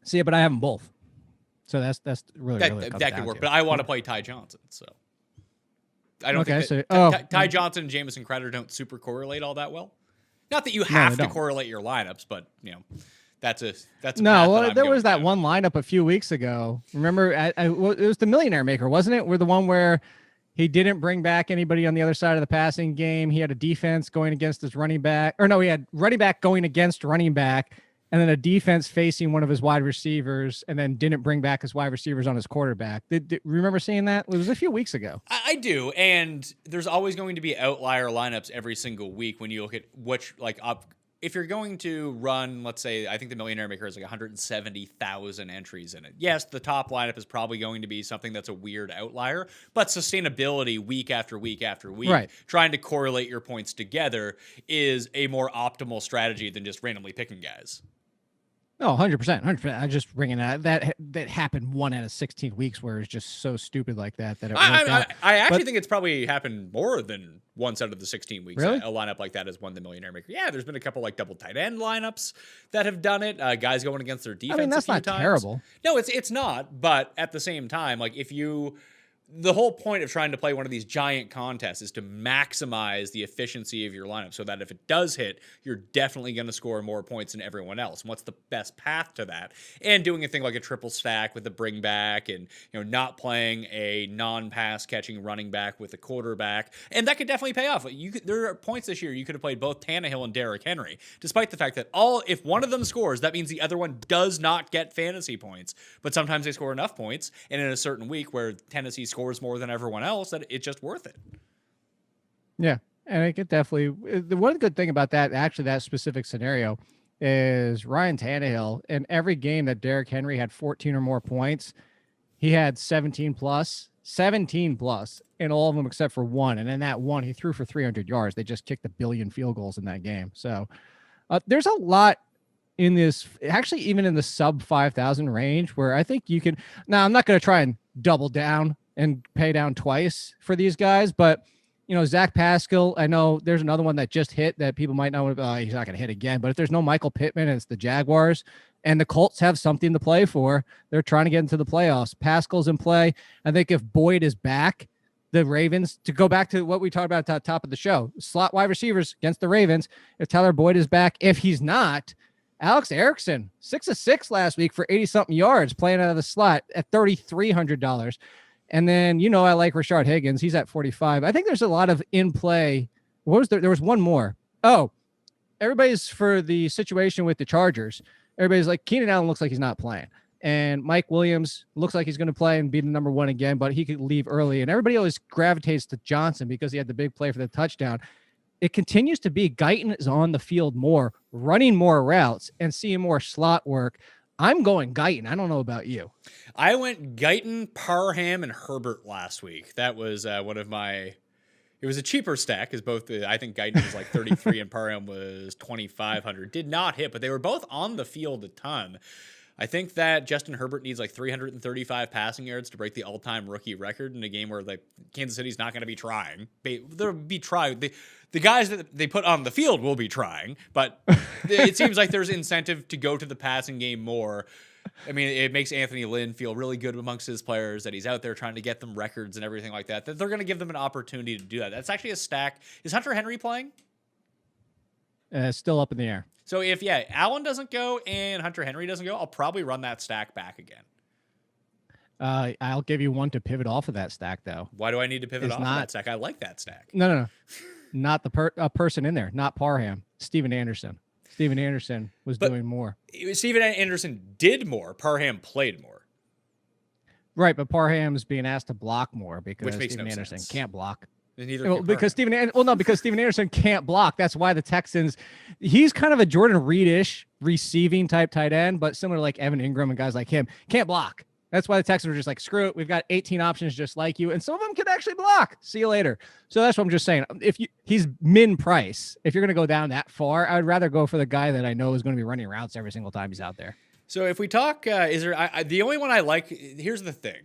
See, but I have them both. So that's really that could work. But I want to play Ty Johnson, so I don't think Ty Johnson and Jamison Crowder don't super correlate all that well. Not that you have to correlate your lineups, but that's a no. Well, there was that one lineup a few weeks ago. Remember, it was the Millionaire Maker, wasn't it? Where the one where he didn't bring back anybody on the other side of the passing game. He had a defense going against his running back, or no, he had running back going against running back. And then a defense facing one of his wide receivers, and then didn't bring back his wide receivers on his quarterback. Remember seeing that? It was a few weeks ago. I do, and there's always going to be outlier lineups every single week when you look at which if you're going to run, let's say, I think the Millionaire Maker has like 170,000 entries in it. Yes, the top lineup is probably going to be something that's a weird outlier, but sustainability week after week after week, right, trying to correlate your points together is a more optimal strategy than just randomly picking guys. Oh, 100%, 100%. I'm just bringing that happened 1 out of 16 weeks where it's just so stupid like that it worked out. I actually think it's probably happened more than once out of the 16 weeks. Really? A lineup like that has won the Millionaire Maker. Yeah, there's been a couple like double tight end lineups that have done it. Guys going against their defense. I mean, that's a few not times. terrible. No, it's not. But at the same time, like the whole point of trying to play one of these giant contests is to maximize the efficiency of your lineup so that if it does hit, you're definitely going to score more points than everyone else. And what's the best path to that? And doing a thing like a triple stack with the bring back and, not playing a non-pass catching running back with a quarterback. And that could definitely pay off. There are points this year you could have played both Tannehill and Derrick Henry, despite the fact that if one of them scores, that means the other one does not get fantasy points. But sometimes they score enough points, and in a certain week where Tennessee scores more than everyone else, that it's just worth it. Yeah. And I could definitely, the one good thing about that specific scenario is Ryan Tannehill, in every game that Derrick Henry had 14 or more points, he had 17 plus in all of them except for one. And in that one, he threw for 300 yards. They just kicked 1 billion field goals in that game. So there's a lot in this, actually, even in the sub 5,000 range, where I think you can. Now, I'm not going to try and double down and pay down twice for these guys, but Zach Pascal, I know there's another one that just hit that people might know he's not going to hit again. But if there's no Michael Pittman and it's the Jaguars and the Colts have something to play for, they're trying to get into the playoffs. Pascal's in play. I think if Boyd is back, the Ravens, to go back to what we talked about at the top of the show, slot wide receivers against the Ravens. If Tyler Boyd is back, if he's not, Alex Erickson, 6 of 6 last week for 80-something yards, playing out of the slot at $3,300. And then, I like Rashard Higgins. He's at 45. I think there's a lot of in play. What was there? There was one more. Oh, everybody's for the situation with the Chargers. Everybody's like, Keenan Allen looks like he's not playing. And Mike Williams looks like he's going to play and be the number one again, but he could leave early. And everybody always gravitates to Johnson because he had the big play for the touchdown. It continues to be Guyton is on the field more, running more routes and seeing more slot work. I'm going Guyton. I don't know about you. I went Guyton, Parham, and Herbert last week. That was one of my. It was a cheaper stack because I think Guyton was like 33 and Parham was 2,500. Did not hit, but they were both on the field a ton. I think that Justin Herbert needs like 335 passing yards to break the all-time rookie record in a game where like Kansas City's not going to be trying. They'll be trying. The guys that they put on the field will be trying, but it seems like there's incentive to go to the passing game more. I mean, it makes Anthony Lynn feel really good amongst his players that he's out there trying to get them records and everything like that, that they're going to give them an opportunity to do that. That's actually a stack. Is Hunter Henry playing? Still up in the air. So if, Allen doesn't go and Hunter Henry doesn't go, I'll probably run that stack back again. I'll give you one to pivot off of that stack, though. Why do I need to pivot off of that stack? I like that stack. No. Not the person in there, not Parham. Steven Anderson. Steven Anderson was doing more. Steven Anderson did more. Parham played more. Right, but Parham's being asked to block more because Steven Anderson can't block. Because Steven Anderson can't block. That's why the Texans, he's kind of a Jordan Reed-ish receiving type tight end, but similar to like Evan Ingram and guys like him, can't block. That's why the Texans were just like, screw it. We've got 18 options just like you, and some of them can actually block. See you later. So that's what I'm just saying. He's min price. If you're going to go down that far, I would rather go for the guy that I know is going to be running routes every single time he's out there. So if we talk, the only one I like, here's the thing.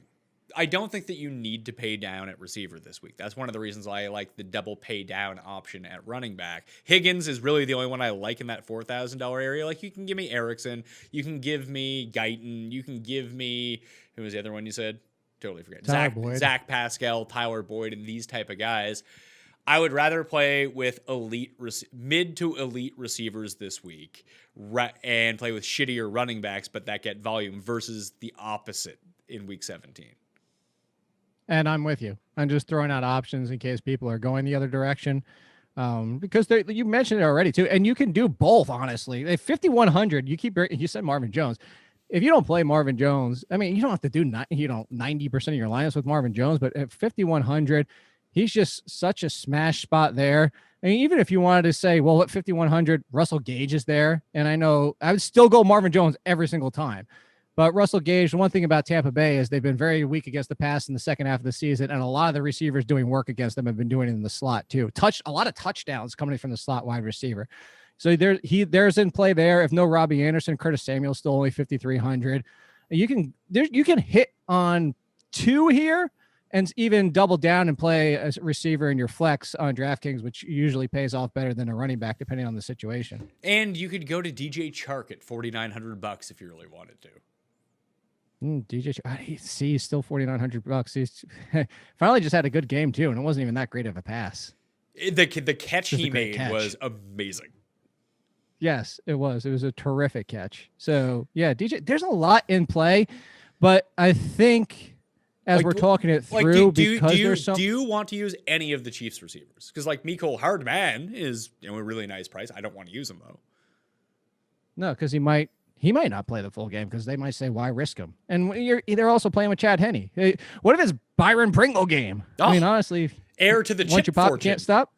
I don't think that you need to pay down at receiver this week. That's one of the reasons why I like the double pay down option at running back. Higgins is really the only one I like in that $4,000 area. Like, you can give me Erickson, you can give me Guyton, you can give me, who was the other one you said? Totally forget. Zach Pascal, Tyler Boyd, and these type of guys. I would rather play with mid to elite receivers this week and play with shittier running backs, but that get volume versus the opposite in week 17. And I'm with you. I'm just throwing out options in case people are going the other direction. Because you mentioned it already too, and you can do both. Honestly, at 5,100, you said Marvin Jones. If you don't play Marvin Jones, I mean, you don't have to do 90% of your lineups with Marvin Jones, but at 5,100, he's just such a smash spot there. I mean, even if you wanted to say, well, at 5,100, Russell Gage is there, and I know I would still go Marvin Jones every single time. But Russell Gage, the one thing about Tampa Bay is they've been very weak against the pass in the second half of the season, and a lot of the receivers doing work against them have been doing it in the slot too. A lot of touchdowns coming from the slot wide receiver. There's in play there. If no Robbie Anderson, Curtis Samuel's still only 5,300. You can hit on 2 here and even double down and play a receiver in your flex on DraftKings, which usually pays off better than a running back, depending on the situation. And you could go to DJ Chark at $4,900 if you really wanted to. He's still $4,900. He's finally just had a good game too, and it wasn't even that great of a pass. The catch he made was amazing. Yes, it was. It was a terrific catch. So yeah, DJ, there's a lot in play, but I think as we're talking it through, do you want to use any of the Chiefs receivers? Because Mecole Hardman is a really nice price. I don't want to use him though. No, because he might not play the full game because they might say, why risk him? And they're also playing with Chad Henne. Hey, what if it's Byron Pringle game? I mean, honestly, heir to the chip once you pop, fortune. Can't stop.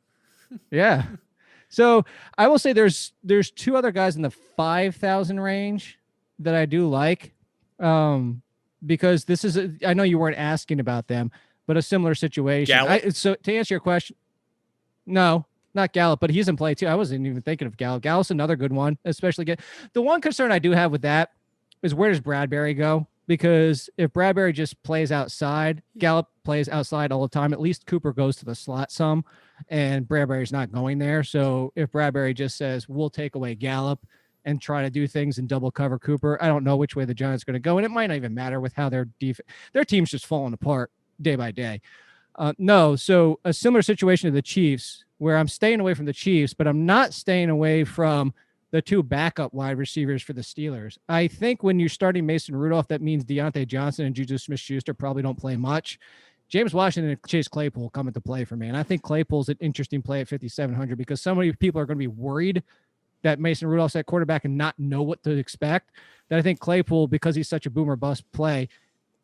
Yeah. So I will say there's 2 other guys in the 5,000 range that I do like, because this is I know you weren't asking about them, but a similar situation. So to answer your question, no, not Gallup, but he's in play too. I wasn't even thinking of Gallup. Gallup's another good one, especially the one concern I do have with that is where does Bradbury go? Because if Bradbury just plays outside, Gallup plays outside all the time. At least Cooper goes to the slot some, and Bradbury's not going there. So if Bradbury just says, we'll take away Gallup and try to do things and double cover Cooper, I don't know which way the Giants are going to go. And it might not even matter with how their team's just falling apart day by day. So a similar situation to the Chiefs, where I'm staying away from the Chiefs, but I'm not staying away from the 2 backup wide receivers for the Steelers. I think when you're starting Mason Rudolph, that means Deontay Johnson and Juju Smith-Schuster probably don't play much. James Washington and Chase Claypool come into play for me. And I think Claypool's an interesting play at 5,700 because so many people are going to be worried that Mason Rudolph's at quarterback and not know what to expect. That I think Claypool, because he's such a boomer bust play,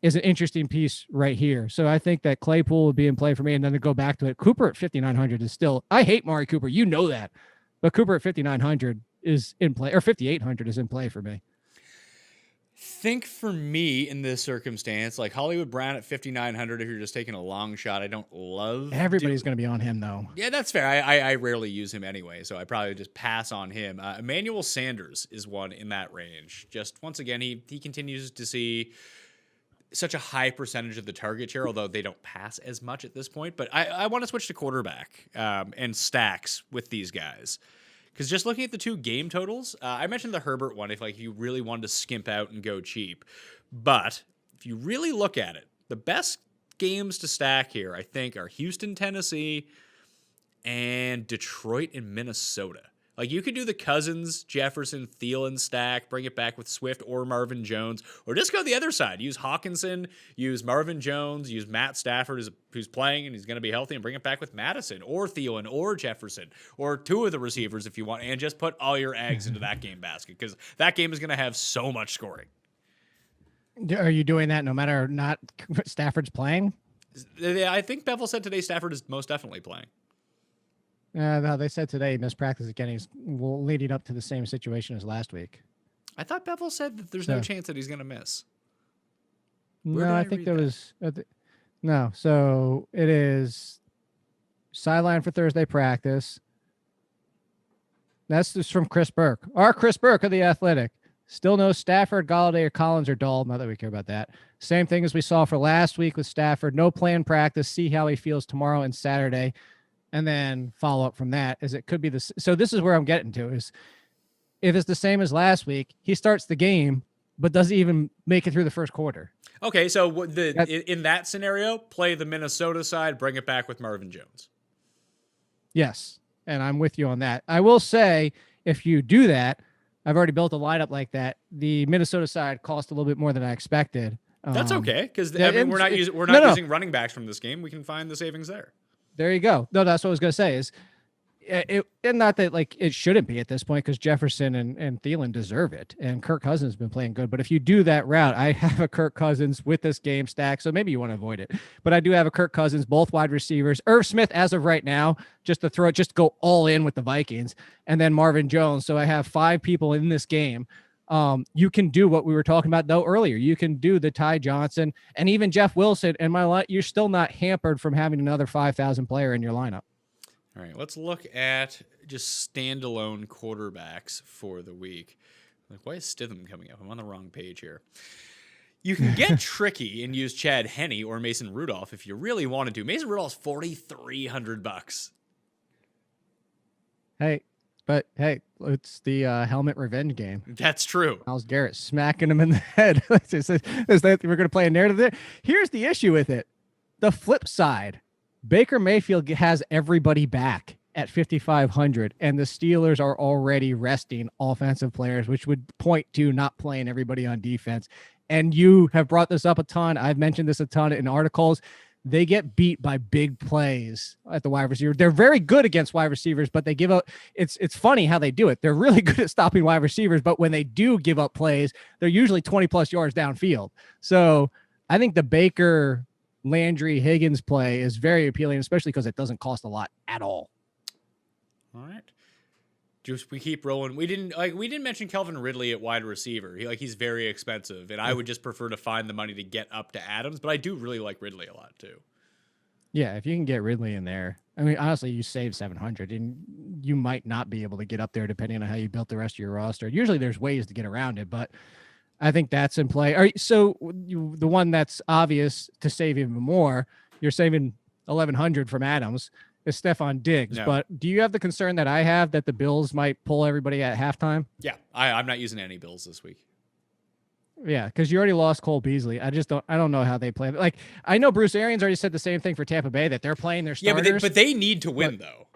is an interesting piece right here. So I think that Claypool would be in play for me. And then to go back to it, Cooper at 5,900 is still, I hate Mari Cooper. You know that. But Cooper at 5,900 is in play, or 5,800 is in play for me. Think for me in this circumstance, Hollywood Brown at 5,900, if you're just taking a long shot, I don't love. Everybody's going to be on him though. Yeah, that's fair. I rarely use him anyway, so I probably just pass on him. Emmanuel Sanders is one in that range. Just once again, he continues to see such a high percentage of the target share, although they don't pass as much at this point. But I want to switch to quarterback and stacks with these guys. Because just looking at the 2 game totals, I mentioned the Herbert one if you really wanted to skimp out and go cheap. But if you really look at it, the best games to stack here, I think, are Houston, Tennessee, and Detroit and Minnesota. You could do the Cousins, Jefferson, Thielen stack, bring it back with Swift or Marvin Jones, or just go the other side. Use Hawkinson, use Marvin Jones, use Matt Stafford, who's playing and he's going to be healthy, and bring it back with Madison or Thielen or Jefferson or 2 of the receivers if you want, and just put all your eggs into that game basket because that game is going to have so much scoring. Are you doing that no matter not Stafford's playing? I think Bevel said today Stafford is most definitely playing. No, they said today he missed practice again. He's leading up to the same situation as last week. I thought Bevel said that there's no chance that he's going to miss. No, I think there was. No, so it is sideline for Thursday practice. That's just from Chris Burke. Our Chris Burke of The Athletic. Still no Stafford, Golladay, or Collins or Dahl. Not that we care about that. Same thing as we saw for last week with Stafford. No planned practice. See how he feels tomorrow and Saturday. And then follow up from that is it could be this. So this is where I'm getting to is if it's the same as last week, he starts the game, but doesn't even make it through the first quarter. Okay. So in that scenario, play the Minnesota side, bring it back with Marvin Jones. Yes. And I'm with you on that. I will say, if you do that, I've already built a lineup like that. The Minnesota side cost a little bit more than I expected. That's okay. Because we're not using running backs from this game. We can find the savings there. There you go. No, that's what I was going to say is and not that it shouldn't be at this point because Jefferson and Thielen deserve it. And Kirk Cousins has been playing good. But if you do that route, I have a Kirk Cousins with this game stack. So maybe you want to avoid it. But I do have a Kirk Cousins, both wide receivers. Irv Smith, as of right now, just go all in with the Vikings. And then Marvin Jones. So I have 5 people in this game. You can do what we were talking about though earlier. You can do the Ty Johnson and even Jeff Wilson. And you're still not hampered from having another 5,000 player in your lineup. All right, let's look at just standalone quarterbacks for the week. Like, why is Stidham coming up? I'm on the wrong page here. You can get tricky and use Chad Henne or Mason Rudolph if you really wanted to. Mason Rudolph's $4,300. Hey, it's the helmet revenge game. That's true. Myles Garrett smacking him in the head. Is that we're going to play a narrative there? Here's the issue with it. The flip side, Baker Mayfield has everybody back at 5,500, and the Steelers are already resting offensive players, which would point to not playing everybody on defense. And you have brought this up a ton. I've mentioned this a ton in articles. They get beat by big plays at the wide receiver. They're very good against wide receivers, but they give up. It's funny how they do it. They're really good at stopping wide receivers, but when they do give up plays, they're usually 20 plus yards downfield. So I think the Baker, Landry, Higgins play is very appealing, especially because it doesn't cost a lot at all. All right. Just we keep rolling. We didn't mention Kelvin Ridley at wide receiver. He's very expensive, and I would just prefer to find the money to get up to Adams, but I do really like Ridley a lot too. Yeah, if you can get Ridley in there, I mean, honestly, you save 700, and you might not be able to get up there depending on how you built the rest of your roster. Usually, there's ways to get around it, but I think that's in play. All right, so the one that's obvious to save even more, you're saving 1,100 from Adams, is Stephon Diggs. No. But do you have the concern that I have that the Bills might pull everybody at halftime? Yeah, I'm not using any Bills this week. Yeah, because you already lost Cole Beasley. I don't know how they play. Like, I know Bruce Arians already said the same thing for Tampa Bay, that they're playing their starters. Yeah, but they need to win, though.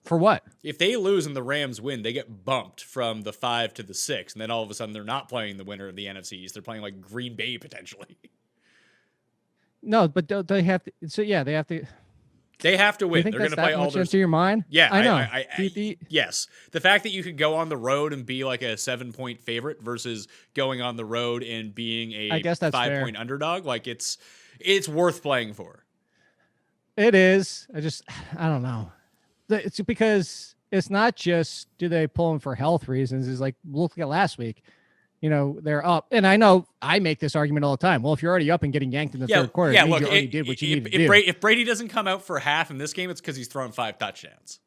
For what? If they lose and the Rams win, they get bumped from the 5 to the 6, and then all of a sudden they're not playing the winner of the NFC East. They're playing like Green Bay potentially. No, but they have to. So yeah, they have to. They have to win. They're going to play all their. Into your mind? Yeah, I know. Yes, the fact that you could go on the road and be like a 7-point favorite versus going on the road and being a 5-point underdog, like it's worth playing for. It is. I don't know. It's because it's not just do they pull them for health reasons. It's like look at last week. They're up. And I know I make this argument all the time. Well, if you're already up and getting yanked in the third quarter, you already did what you needed to do. If Brady doesn't come out for half in this game, it's because he's thrown 5 touchdowns.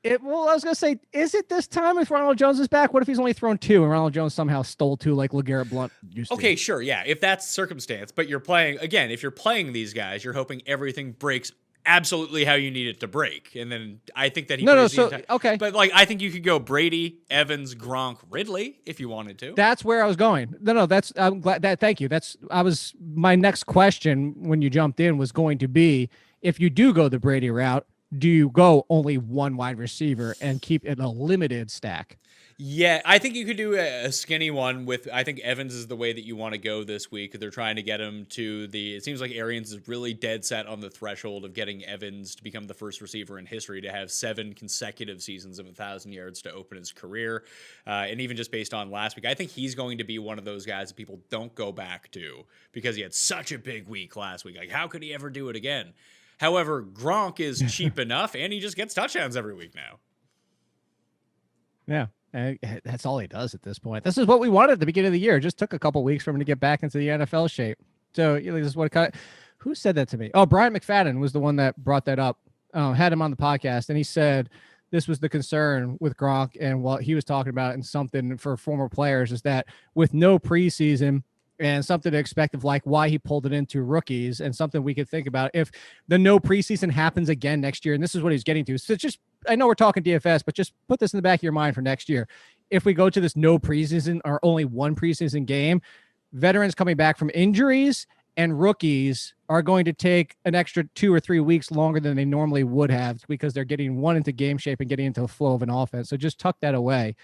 Well, I was going to say, is it this time if Ronald Jones is back? What if he's only thrown 2 and Ronald Jones somehow stole 2 like LeGarrette Blount used to? Okay, sure. Yeah, if that's circumstance. But you're playing, again, if you're playing these guys, you're hoping everything breaks absolutely how you need it to break. And then I think that okay. But I think you could go Brady, Evans, Gronk, Ridley if you wanted to. That's where I was going. I'm glad that. Thank you. My next question when you jumped in was going to be, if you do go the Brady route, do you go only one wide receiver and keep it a limited stack? Yeah, I think you could do a skinny one with, I think Evans is the way that you want to go this week. They're trying to get him to it seems like Arians is really dead set on the threshold of getting Evans to become the first receiver in history to have 7 consecutive seasons of 1,000 yards to open his career. And even just based on last week, I think he's going to be one of those guys that people don't go back to because he had such a big week last week. Like, how could he ever do it again? However, Gronk is cheap enough, and he just gets touchdowns every week now. Yeah. That's all he does at this point. This is what we wanted at the beginning of the year. It just took a couple weeks for him to get back into the NFL shape. So this is what who said that to me? Oh, Brian McFadden was the one that brought that up. Had him on the podcast, and he said this was the concern with Gronk and what he was talking about, and something for former players is that with no preseason and something to expect of like why he pulled it into rookies and something we could think about if the no preseason happens again next year. And this is what he's getting to. So I know we're talking DFS, but just put this in the back of your mind for next year. If we go to this no preseason or only one preseason game, veterans coming back from injuries and rookies are going to take an extra 2 or 3 weeks longer than they normally would have because they're getting one into game shape and getting into the flow of an offense. So just tuck that away.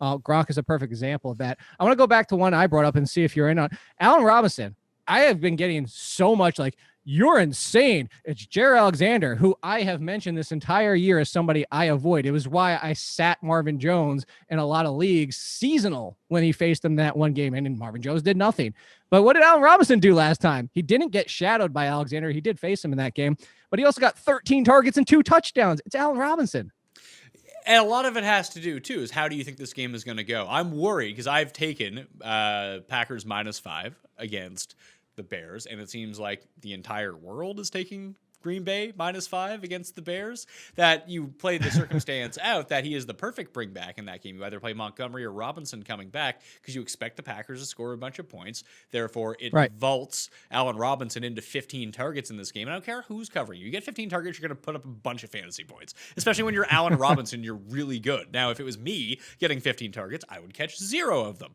Gronk is a perfect example of that. I want to go back to one I brought up and see if you're in on Allen Robinson. I have been getting so much like, you're insane. It's Jair Alexander, who I have mentioned this entire year as somebody I avoid. It was why I sat Marvin Jones in a lot of leagues seasonal when he faced him that one game, and Marvin Jones did nothing. But what did Allen Robinson do last time? He didn't get shadowed by Alexander. He did face him in that game, but he also got 13 targets and 2 touchdowns. It's Allen Robinson. And a lot of it has to do, too, is how do you think this game is going to go? I'm worried because I've taken Packers -5 against the Bears, and it seems like the entire world is taking Green Bay -5 against the Bears, that you played the circumstance out that he is the perfect bring back in that game. You either play Montgomery or Robinson coming back because you expect the Packers to score a bunch of points. Therefore, it vaults Allen Robinson into 15 targets in this game. And I don't care who's covering you. You get 15 targets, you're going to put up a bunch of fantasy points, especially when you're Allen Robinson. You're really good. Now, if it was me getting 15 targets, I would catch 0 of them.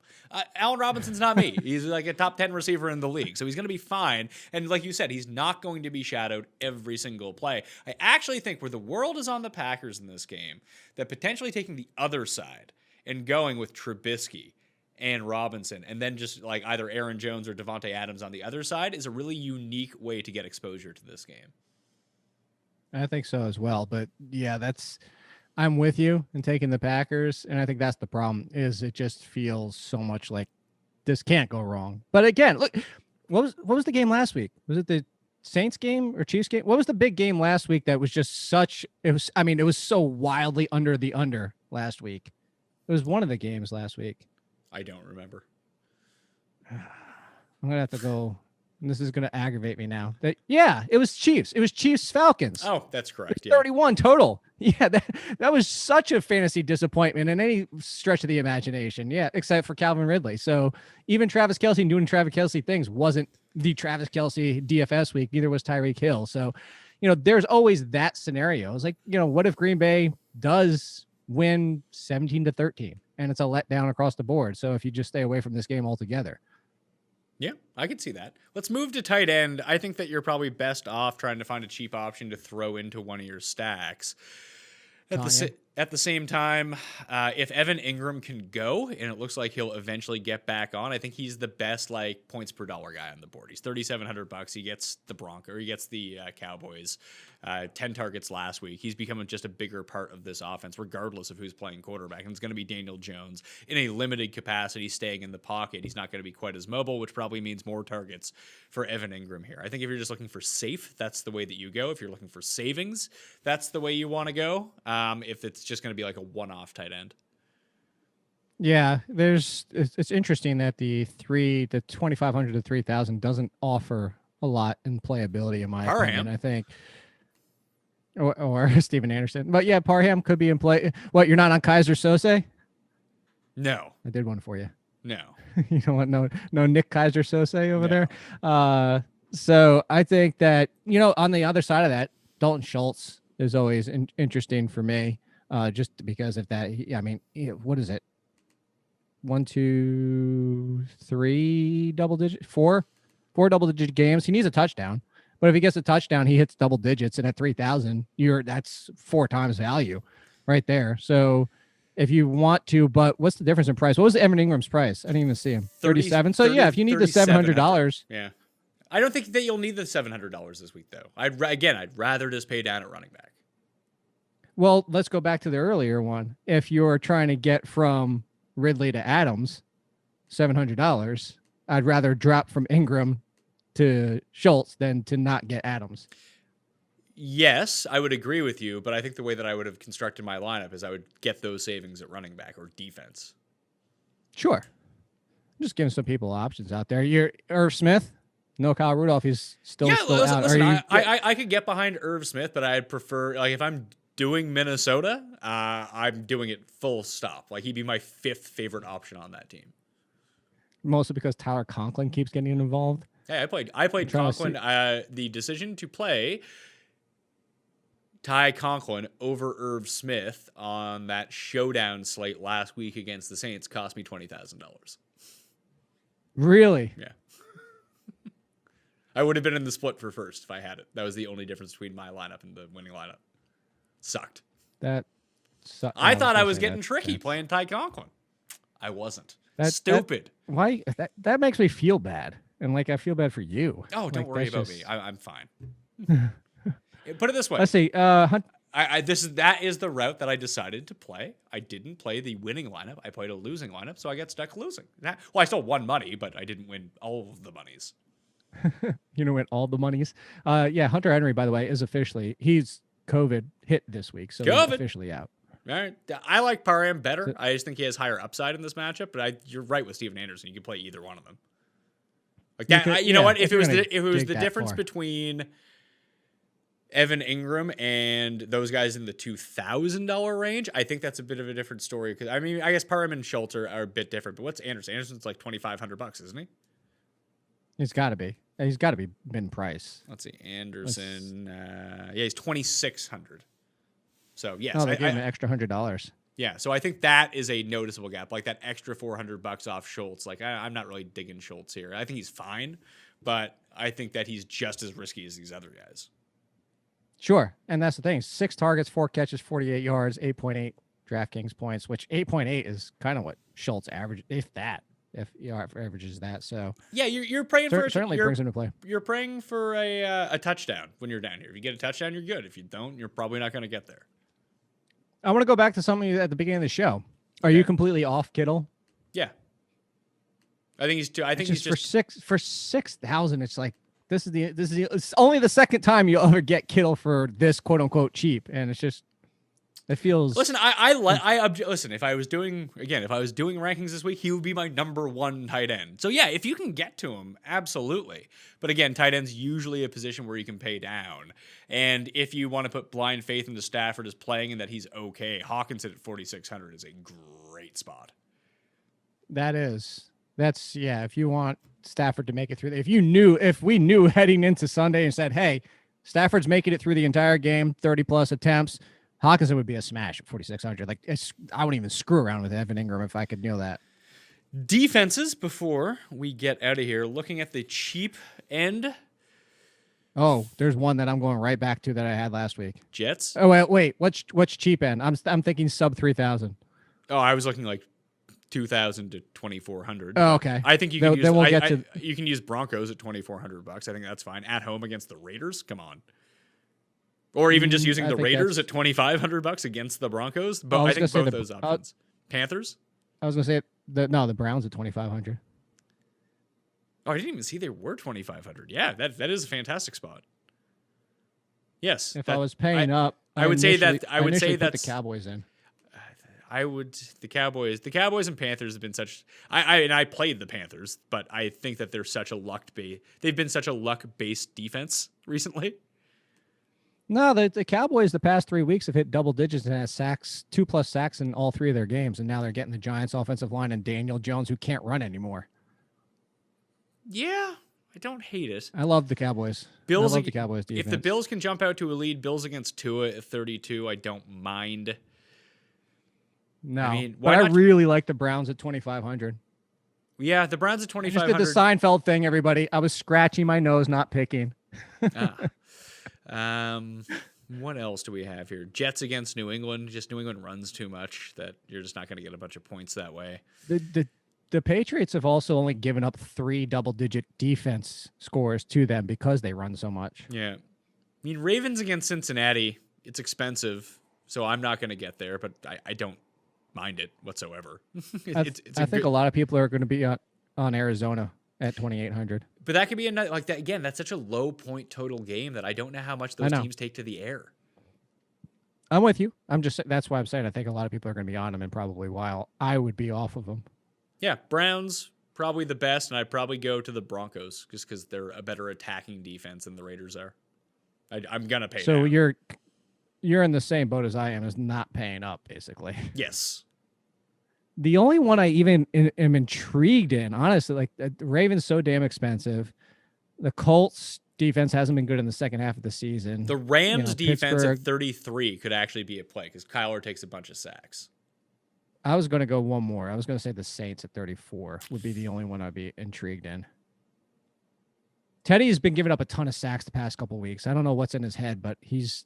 Allen Robinson's not me. He's like a top 10 receiver in the league, so he's going to be fine. And like you said, he's not going to be shadowed every single play. I actually think where the world is on the Packers in this game, that potentially taking the other side and going with Trubisky and Robinson, and then just like either Aaron Jones or Devontae Adams on the other side is a really unique way to get exposure to this game. I think so as well. But yeah, I'm with you in taking the Packers. And I think that's the problem, is it just feels so much like this can't go wrong. But again, look, what was the game last week? Was it the Saints game or Chiefs game? What was the big game last week that was just it was so wildly under the under last week? It was one of the games last week. I don't remember. I'm going to have to go. And this is going to aggravate me now. It was Chiefs. It was Chiefs Falcons. Oh, that's correct. 31 total. Yeah, that was such a fantasy disappointment in any stretch of the imagination. Yeah, except for Calvin Ridley. So even Travis Kelce doing Travis Kelce things wasn't the Travis Kelce DFS week. Neither was Tyreek Hill. So, there's always that scenario. It's like, what if Green Bay does win 17-13 and it's a letdown across the board? So if you just stay away from this game altogether. Yeah, I could see that. Let's move to tight end. I think that you're probably best off trying to find a cheap option to throw into one of your stacks. At the same time, if Evan Ingram can go, and it looks like he'll eventually get back on, I think he's the best points per dollar guy on the board. He's $3,700. He gets the Cowboys 10 targets last week. He's becoming just a bigger part of this offense, regardless of who's playing quarterback. And it's going to be Daniel Jones in a limited capacity, staying in the pocket. He's not going to be quite as mobile, which probably means more targets for Evan Ingram here. I think if you're just looking for safe, that's the way that you go. If you're looking for savings, that's the way you want to go. If it's just going to be like a one-off tight end. Yeah, it's interesting that the 2,500 to 3,000 doesn't offer a lot in playability, in my opinion. I think. Or Steven Anderson. But yeah, Parham could be in play. What, you're not on Kaiser Sose? No. I did one for you. No. You know what? No Nick Kaiser Sose over there. So I think that, on the other side of that, Dalton Schultz is always interesting for me. Just because of that. What is it? 1, 2, 3 double digit, four double digit games. He needs a touchdown. But if he gets a touchdown, he hits double digits, and at 3,000, that's 4 times value right there. So if you want to, but what's the difference in price? What was Evan Ingram's price? I didn't even see him. 37. So yeah, if you need the $700, yeah, I don't think that you'll need the $700 this week though. I'd rather just pay down at running back. Well, let's go back to the earlier one. If you're trying to get from Ridley to Adams, $700, I'd rather drop from Ingram to Schultz than to not get Adams. Yes, I would agree with you, but I think the way that I would have constructed my lineup is I would get those savings at running back or defense. Sure. I'm just giving some people options out there. You're Irv Smith. No Kyle Rudolph. He's still out. Listen, I could get behind Irv Smith, but I'd prefer, if I'm doing Minnesota, I'm doing it full stop. He'd be my 5th favorite option on that team. Mostly because Tyler Conklin keeps getting involved. Hey, I played Conklin. The decision to play Ty Conklin over Irv Smith on that showdown slate last week against the Saints cost me $20,000. Really? Yeah. I would have been in the split for first if I had it. That was the only difference between my lineup and the winning lineup. Sucked. That sucked. I thought I was getting tricky playing Ty Conklin. I wasn't. That's stupid. Why? That makes me feel bad. And I feel bad for you. Oh, don't worry about me. I'm fine. Put it this way. Let's see. That is the route that I decided to play. I didn't play the winning lineup. I played a losing lineup, so I got stuck losing. I still won money, but I didn't win all of the monies. You know what? All the monies. Hunter Henry, by the way, is he's COVID hit this week, so he's officially out. All right. I like Parham better. I just think he has higher upside in this matchup, but you're right with Steven Anderson. You can play either one of them. Like that, you know what? If it was the difference between Evan Ingram and those guys in the $2,000 range, I think that's a bit of a different story. Because I mean, I guess Parham and Schultz are a bit different. But what's Anderson? Anderson's like $2,500, isn't he? He's got to be. He's got to be min price. Let's see, Anderson. Yeah, he's 2,600. So yes, Oh, they gave him an extra $100. Yeah, so I think that is a noticeable gap, like that extra $400 off Schultz. Like I'm not really digging Schultz here. I think he's fine, but I think that he's just as risky as these other guys. Sure, and that's the thing: 6 targets, 4 catches, 48 yards, 8.8 DraftKings points, which 8.8 is kind of what Schultz average, if that. If averages that, so yeah, you're praying for certainly brings him to play. You're praying for a touchdown when you're down here. If you get a touchdown, you're good. If you don't, you're probably not going to get there. I want to go back to something at the beginning of the show. Are you completely off Kittle? Yeah, I think he's too. I think he's just for 6,000. It's like it's only the second time you'll ever get Kittle for this quote unquote cheap, and it's just. It feels. Listen, listen. If I was doing rankings this week, he would be my number 1 tight end. So yeah, if you can get to him, absolutely. But again, tight end's usually a position where you can pay down. And if you want to put blind faith into Stafford as playing and that he's okay, Hawkinson at 4,600 is a great spot. That's if you want Stafford to make it through. If we knew heading into Sunday and said, hey, Stafford's making it through the entire game, 30 plus attempts. Hawkinson would be a smash at 4,600. Like I wouldn't even screw around with Evan Ingram if I could know that. Defenses before we get out of here. Looking at the cheap end. Oh, there's one that I'm going right back to that I had last week. Jets. Oh wait, what's cheap end? I'm thinking sub 3,000. Oh, I was looking like 2,000 to 2,400. Oh, okay. I think you can you can use Broncos at $2,400. I think that's fine. At home against the Raiders. Come on. Or even just using the Raiders at $2,500 against the Broncos. But I think both those options. Panthers? I was going to say the Browns at 2,500. Oh, I didn't even see they were 2,500. Yeah, that is a fantastic spot. Yes. If I was paying up, I would say that's the Cowboys in. The Cowboys and Panthers have been such. I played the Panthers, but I think that they're such a they've been such a luck-based defense recently. No, the Cowboys the past 3 weeks have hit double digits and had sacks, 2+ sacks in all 3 of their games, and now they're getting the Giants' offensive line and Daniel Jones, who can't run anymore. Yeah, I don't hate it. I love the Cowboys. I love the Cowboys defense. If the Bills can jump out to a lead, Bills against Tua at 32, I don't mind. No, I really like the Browns at 2,500. Yeah, the Browns at 2,500. I just did the Seinfeld thing, everybody. I was scratching my nose, not picking. What else do we have here? Jets against New England. Just New England runs too much that you're just not going to get a bunch of points that way. The Patriots have also only given up 3 double-digit defense scores to them because they run so much. Yeah. I mean, Ravens against Cincinnati, it's expensive, so I'm not going to get there, but I don't mind it whatsoever. I think a lot of people are going to be on Arizona at 2,800. But that could be another, like that again, that's such a low point total game that I don't know how much those teams take to the air. I'm with you. That's why I'm saying I think a lot of people are going to be on them, and probably while I would be off of them. Yeah, Browns probably the best, and I'd probably go to the Broncos just because they're a better attacking defense than the Raiders are. I'm gonna pay. So down. you're in the same boat as I am, as not paying up, basically. Yes. The only one I even am intrigued in, honestly, like the Ravens so damn expensive. The Colts defense hasn't been good in the second half of the season. The Rams defense Pittsburgh, at 33 could actually be a play because Kyler takes a bunch of sacks. I was going to go one more. I was going to say the Saints at 34 would be the only one I'd be intrigued in. Teddy's been giving up a ton of sacks the past couple of weeks. I don't know what's in his head, but he's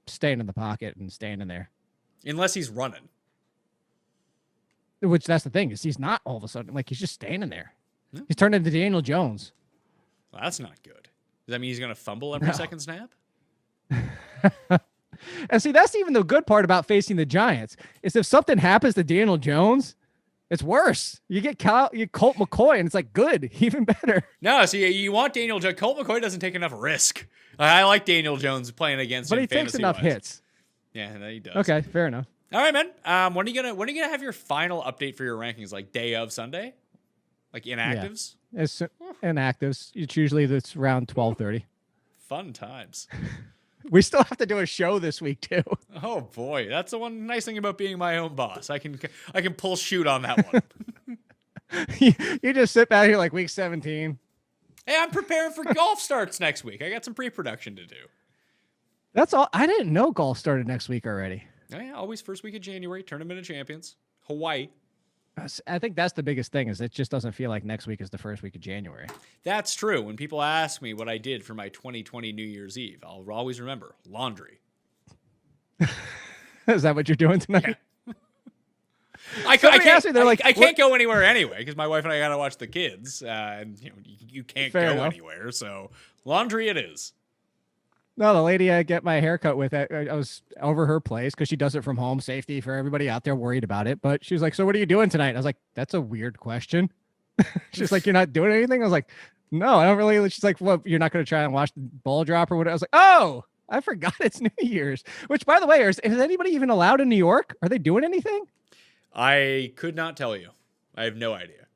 staying in the pocket and staying in there. Unless he's running. Which that's the thing, is he's not all of a sudden, like he's just standing there. Yeah. He's turned into Daniel Jones. Well, that's not good. Does that mean he's going to fumble every second snap? And see, that's even the good part about facing the Giants, is if something happens to Daniel Jones, it's worse. You get Colt McCoy, and it's like, good, even better. No, see, you want Daniel Jones. Colt McCoy doesn't take enough risk. I like Daniel Jones playing against him. But he takes enough hits. Yeah, he does. Okay, fair enough. All right, man. When are you gonna have your final update for your rankings? Like day of Sunday, like inactives? Yeah. It's inactives. It's usually around 12:30. Fun times. We still have to do a show this week too. Oh boy, that's the one nice thing about being my own boss. I can pull shoot on that one. You just sit back here like week 17. Hey, I'm preparing for golf starts next week. I got some pre-production to do. That's all. I didn't know golf started next week already. Oh, yeah, always first week of January, Tournament of Champions, Hawaii. I think that's the biggest thing is it just doesn't feel like next week is the first week of January. That's true. When people ask me what I did for my 2020 New Year's Eve, I'll always remember laundry. Is that what you're doing tonight? Yeah. I can't go anywhere anyway because my wife and I got to watch the kids, and you can't Fair go enough. anywhere. So laundry it is. No, the lady I get my haircut with, I was over her place because she does it from home, safety for everybody out there worried about it. But she was like, "So what are you doing tonight?" And I was like, "That's a weird question." She's like, "You're not doing anything?" I was like, "No, I don't really." She's like, "Well, you're not going to try and watch the ball drop or what?" I was like, "Oh, I forgot it's New Year's." Which, by the way, is anybody even allowed in New York? Are they doing anything? I could not tell you. I have no idea.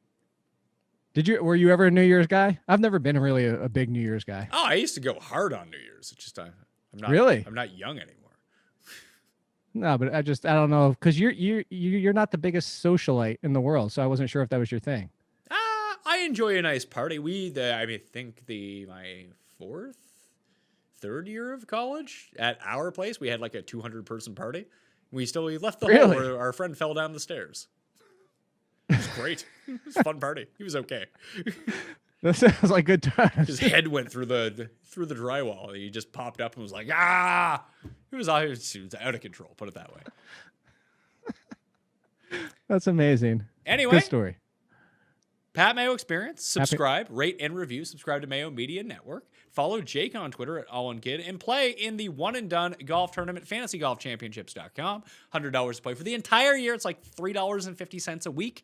Were you ever a New Year's guy? I've never been really a big New Year's guy. Oh, I used to go hard on New Year's. It's just I'm not Really? I'm not young anymore. No, but I don't know because you're not the biggest socialite in the world, so I wasn't sure if that was your thing. I enjoy a nice party. I think my third year of college at our place, we had like a 200-person party. We left the hall where our friend fell down the stairs. It was great. It was a fun party. He was okay. That sounds like good times. His head went through the drywall. He just popped up and was like, ah! He was out of control, put it that way. That's amazing. Anyway. Good story. Pat Mayo Experience. Subscribe, rate, and review. Subscribe to Mayo Media Network. Follow Jake on Twitter at AllInKid and play in the one and done golf tournament, fantasygolfchampionships.com. $100 to play for the entire year. It's like $3.50 a week.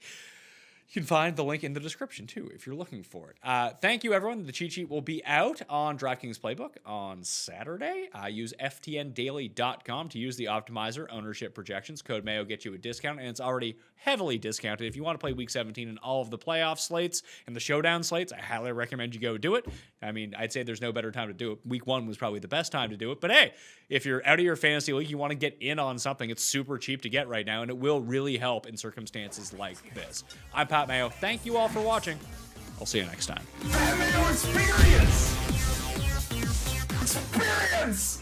You can find the link in the description, too, if you're looking for it. Thank you, everyone. The cheat sheet will be out on DraftKings Playbook on Saturday. Use ftndaily.com to use the optimizer ownership projections. Code Mayo gets you a discount, and it's already heavily discounted. If you want to play Week 17 and all of the playoff slates and the showdown slates, I highly recommend you go do it. I mean, I'd say there's no better time to do it. Week 1 was probably the best time to do it. But, hey, if you're out of your fantasy league, you want to get in on something, it's super cheap to get right now, and it will really help in circumstances like this. I'm Pat Mayo. Thank you all for watching. I'll see you next time. Pat Mayo Experience! Experience!